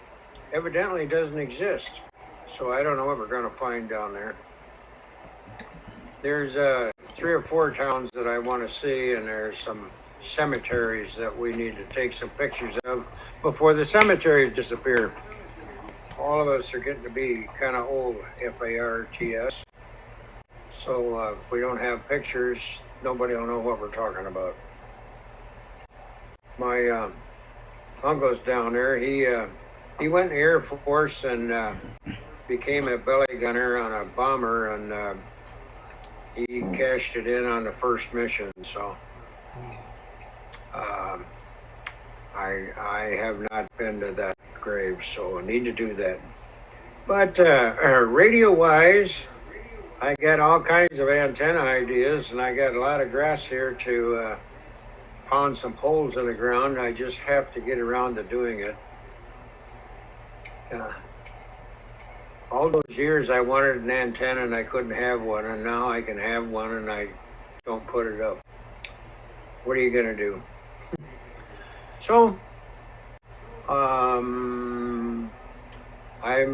evidently doesn't exist. So I don't know what we're going to find down there. There's 3 or 4 towns that I want to see, and there's some cemeteries that we need to take some pictures of before the cemeteries disappear. All of us are getting to be kind of old, FARTS. So if we don't have pictures, nobody will know what we're talking about. My uncle's down there. He went in the Air Force and became a belly gunner on a bomber, and he cashed it in on the first mission. So I have not been to that grave, so I need to do that. But radio-wise, I got all kinds of antenna ideas, and I got a lot of grass here to pound some holes in the ground. I just have to get around to doing it. All those years I wanted an antenna and I couldn't have one, and now I can have one and I don't put it up. What are you going to do? So, I'm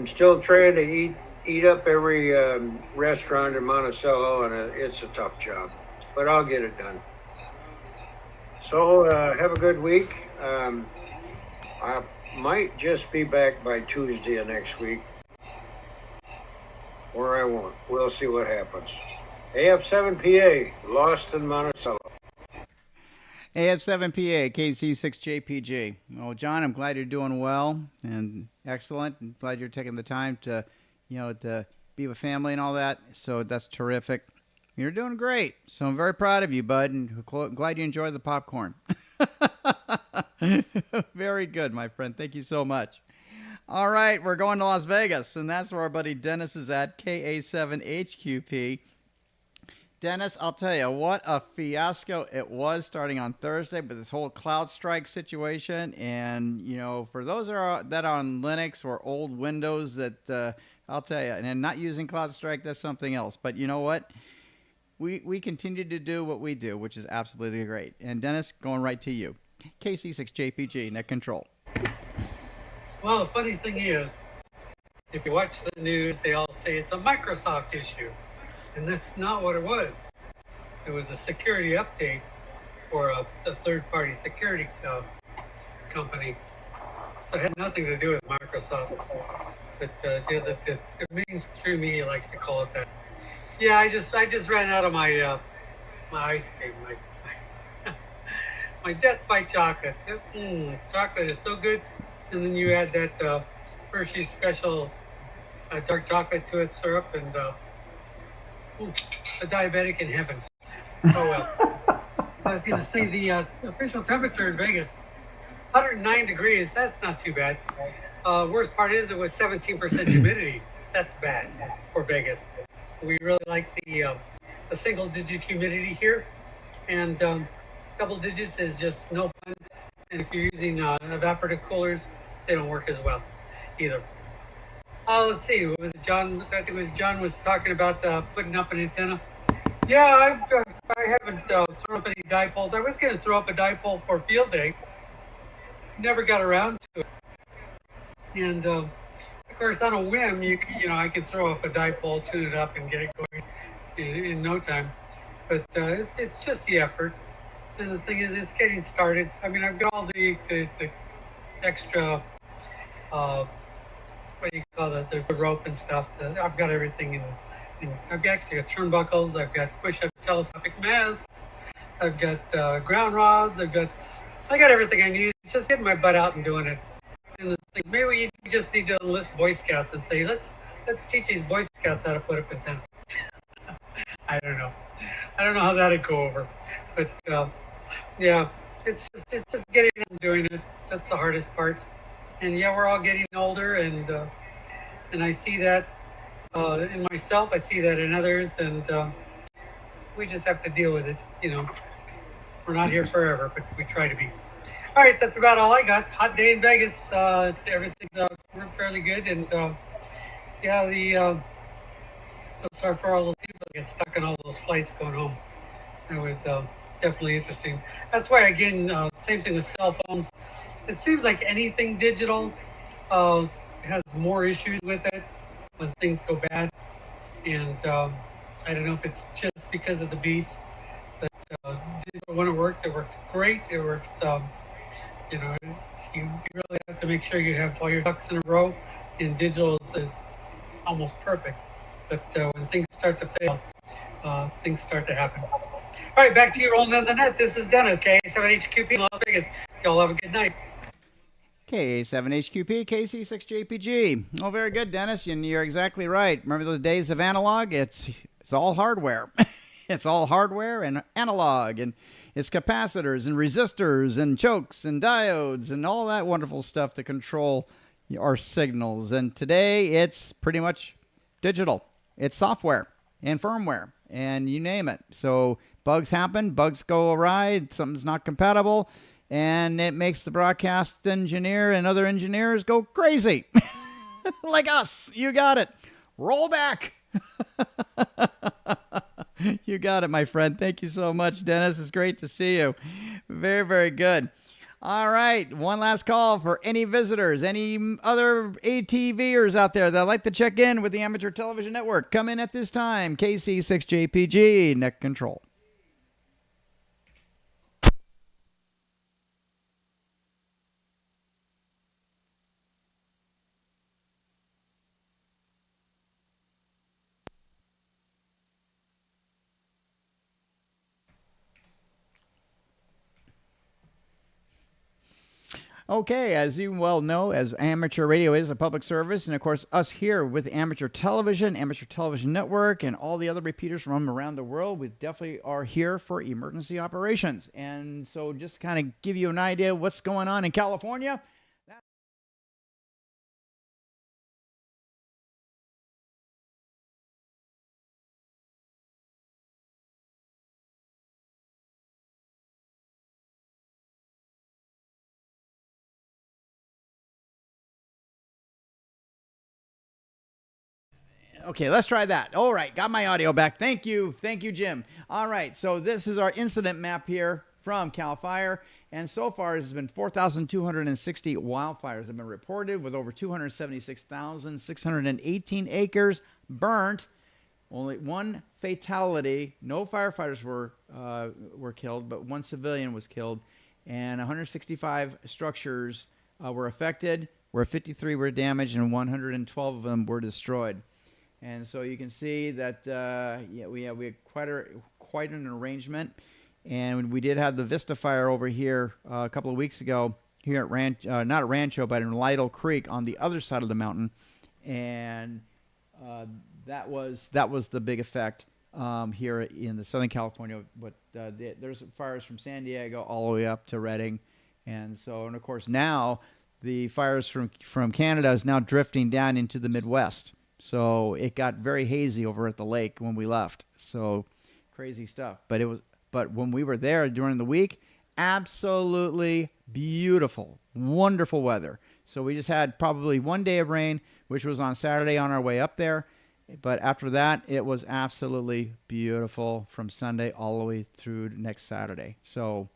still trying to eat up every restaurant in Monticello, and it's a tough job, but I'll get it done. So have a good week. I might just be back by Tuesday of next week, or I won't. We'll see what happens. AF7PA, lost in Monticello. AF7PA, KC6JPG. Well, John, I'm glad you're doing well and excellent. I'm glad you're taking the time to, to be with family and all that. So that's terrific. You're doing great. So I'm very proud of you, bud, and glad you enjoyed the popcorn. Very good, my friend. Thank you so much. All right, we're going to Las Vegas, and that's where our buddy Dennis is at, KA7HQP. Dennis, I'll tell you, what a fiasco it was starting on Thursday with this whole CloudStrike situation. And, for those that are on Linux or old Windows, that I'll tell you, and not using CloudStrike, that's something else. But you know what? We continue to do what we do, which is absolutely great. And Dennis, going right to you. KC6JPG, Net Control. Well, the funny thing is, if you watch the news, they all say it's a Microsoft issue. And that's not what it was. It was a security update for a third-party security company. So it had nothing to do with Microsoft. But the mainstream media likes to call it that. Yeah, I just ran out of my ice cream, my Death by Chocolate. Chocolate is so good. And then you add that Hershey's special dark chocolate to it, syrup, and a diabetic in heaven. Oh well. I was going to say the official temperature in Vegas, 109 degrees. That's not too bad. Worst part is it was 17% humidity. That's bad for Vegas. We really like the single digit humidity here, and double digits is just no fun. And if you're using evaporative coolers, they don't work as well either. Let's see. Was it John? I think it was John was talking about putting up an antenna. Yeah, I haven't thrown up any dipoles. I was going to throw up a dipole for field day. Never got around to it. And of course, on a whim, I can throw up a dipole, tune it up, and get it going in no time. But it's just the effort. And the thing is, it's getting started. I mean, I've got all the extra, what do you call it, the rope and stuff. I've got everything in. I've actually got turnbuckles. I've got push-up telescopic masts. I've got ground rods. I got everything I need. It's just getting my butt out and doing it. And the thing, maybe we just need to enlist Boy Scouts and say, let's teach these Boy Scouts how to put up antennas. I don't know how that'd go over, but yeah, it's just getting out and doing it. That's the hardest part. And yeah, we're all getting older, and I see that in myself. I see that in others, and we just have to deal with it. We're not here forever, but we try to be. All right, that's about all I got. Hot day in Vegas. Everything's fairly good, and yeah, feel sorry for all those people that get stuck on all those flights going home. It was definitely interesting. That's why, again, same thing with cell phones. It seems like anything digital has more issues with it when things go bad. And I don't know if it's just because of the beast, but digital, when it works great. It works, you really have to make sure you have all your ducks in a row, and digital is almost perfect. But when things start to fail, things start to happen. All right, back to you rolling on the net. This is Dennis, K7HQP in Las Vegas. Y'all have a good night. K7HQP, KC6JPG. Oh, very good, Dennis. And you're exactly right. Remember those days of analog? It's all hardware. It's all hardware and analog, and it's capacitors and resistors and chokes and diodes and all that wonderful stuff to control our signals. And today, it's pretty much digital. It's software and firmware and you name it. So bugs happen, bugs go awry, something's not compatible, and it makes the broadcast engineer and other engineers go crazy. Like us. You got it. Roll back. You got it, my friend. Thank you so much, Dennis. It's great to see you. Very, very good. All right, one last call for any visitors, any other ATVers out there that like to check in with the Amateur Television Network. Come in at this time, KC6JPG, Net Control. Okay, as you well know, as amateur radio is a public service, and of course us here with Amateur Television Network, and all the other repeaters from around the world, we definitely are here for emergency operations. And so just to kind of give you an idea what's going on in California. Okay, let's try that. All right, got my audio back. Thank you, Jim. All right, so this is our incident map here from CAL FIRE, and so far there's been 4,260 wildfires have been reported, with over 276,618 acres burnt. Only one fatality. No firefighters were killed, but one civilian was killed, and 165 structures were affected, where 53 were damaged, and 112 of them were destroyed. And so you can see that we had quite an arrangement, and we did have the Vista fire over here a couple of weeks ago here at not at Rancho, but in Lytle Creek on the other side of the mountain, and that was the big effect here in the Southern California. But there's fires from San Diego all the way up to Redding. And of course, now the fires from Canada is now drifting down into the Midwest. So it got very hazy over at the lake when we left. So crazy stuff. But when we were there during the week, absolutely beautiful, wonderful weather. So we just had probably one day of rain, which was on Saturday on our way up there. But after that, it was absolutely beautiful from Sunday all the way through next Saturday. So,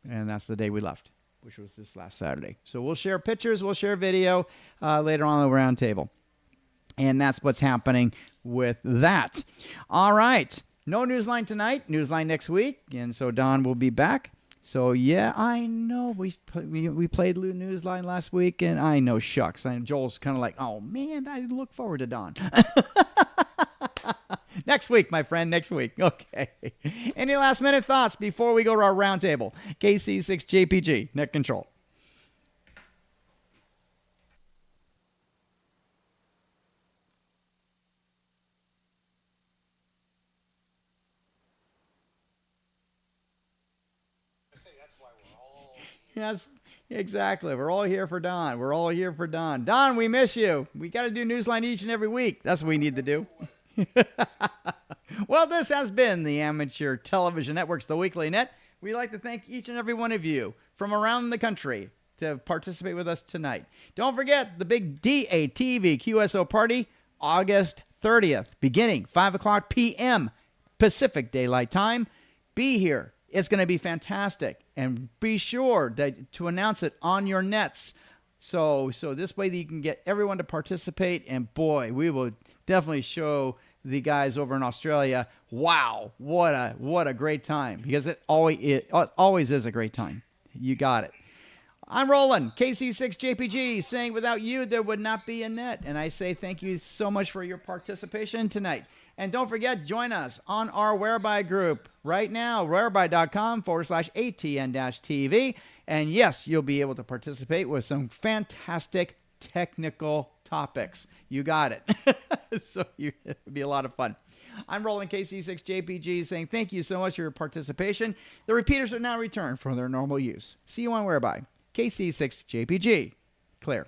and that's the day we left, which was this last Saturday. So we'll share pictures, we'll share video later on the round table. And that's what's happening with that. All right. No Newsline tonight, Newsline next week. And so Don will be back. So, yeah, I know we played Lou Newsline last week, and I know, shucks. And Joel's kind of like, oh, man, I look forward to Don. Next week, my friend, next week. Okay. Any last-minute thoughts before we go to our roundtable? KC6JPG, net control. Yes, exactly. We're all here for Don. We're all here for Don. Don, we miss you. We got to do Newsline each and every week. That's what we need to do. Well, this has been the Amateur Television Network's The Weekly Net. We'd like to thank each and every one of you from around the country to participate with us tonight. Don't forget the big DATV QSO party, August 30th, beginning 5 o'clock p.m. Pacific Daylight Time. Be here. It's going to be fantastic. And be sure to announce it on your nets. So this way that you can get everyone to participate. And boy, we will definitely show the guys over in Australia, wow, what a great time. Because it always is a great time. You got it. I'm Roland, KC6JPG, saying without you, there would not be a net. And I say thank you so much for your participation tonight. And don't forget, join us on our Whereby group right now, whereby.com/ATN-TV. And yes, you'll be able to participate with some fantastic technical topics. You got it. So it'll be a lot of fun. I'm Roland, KC6JPG, saying thank you so much for your participation. The repeaters are now returned for their normal use. See you on Whereby. KC6JPG. Clear.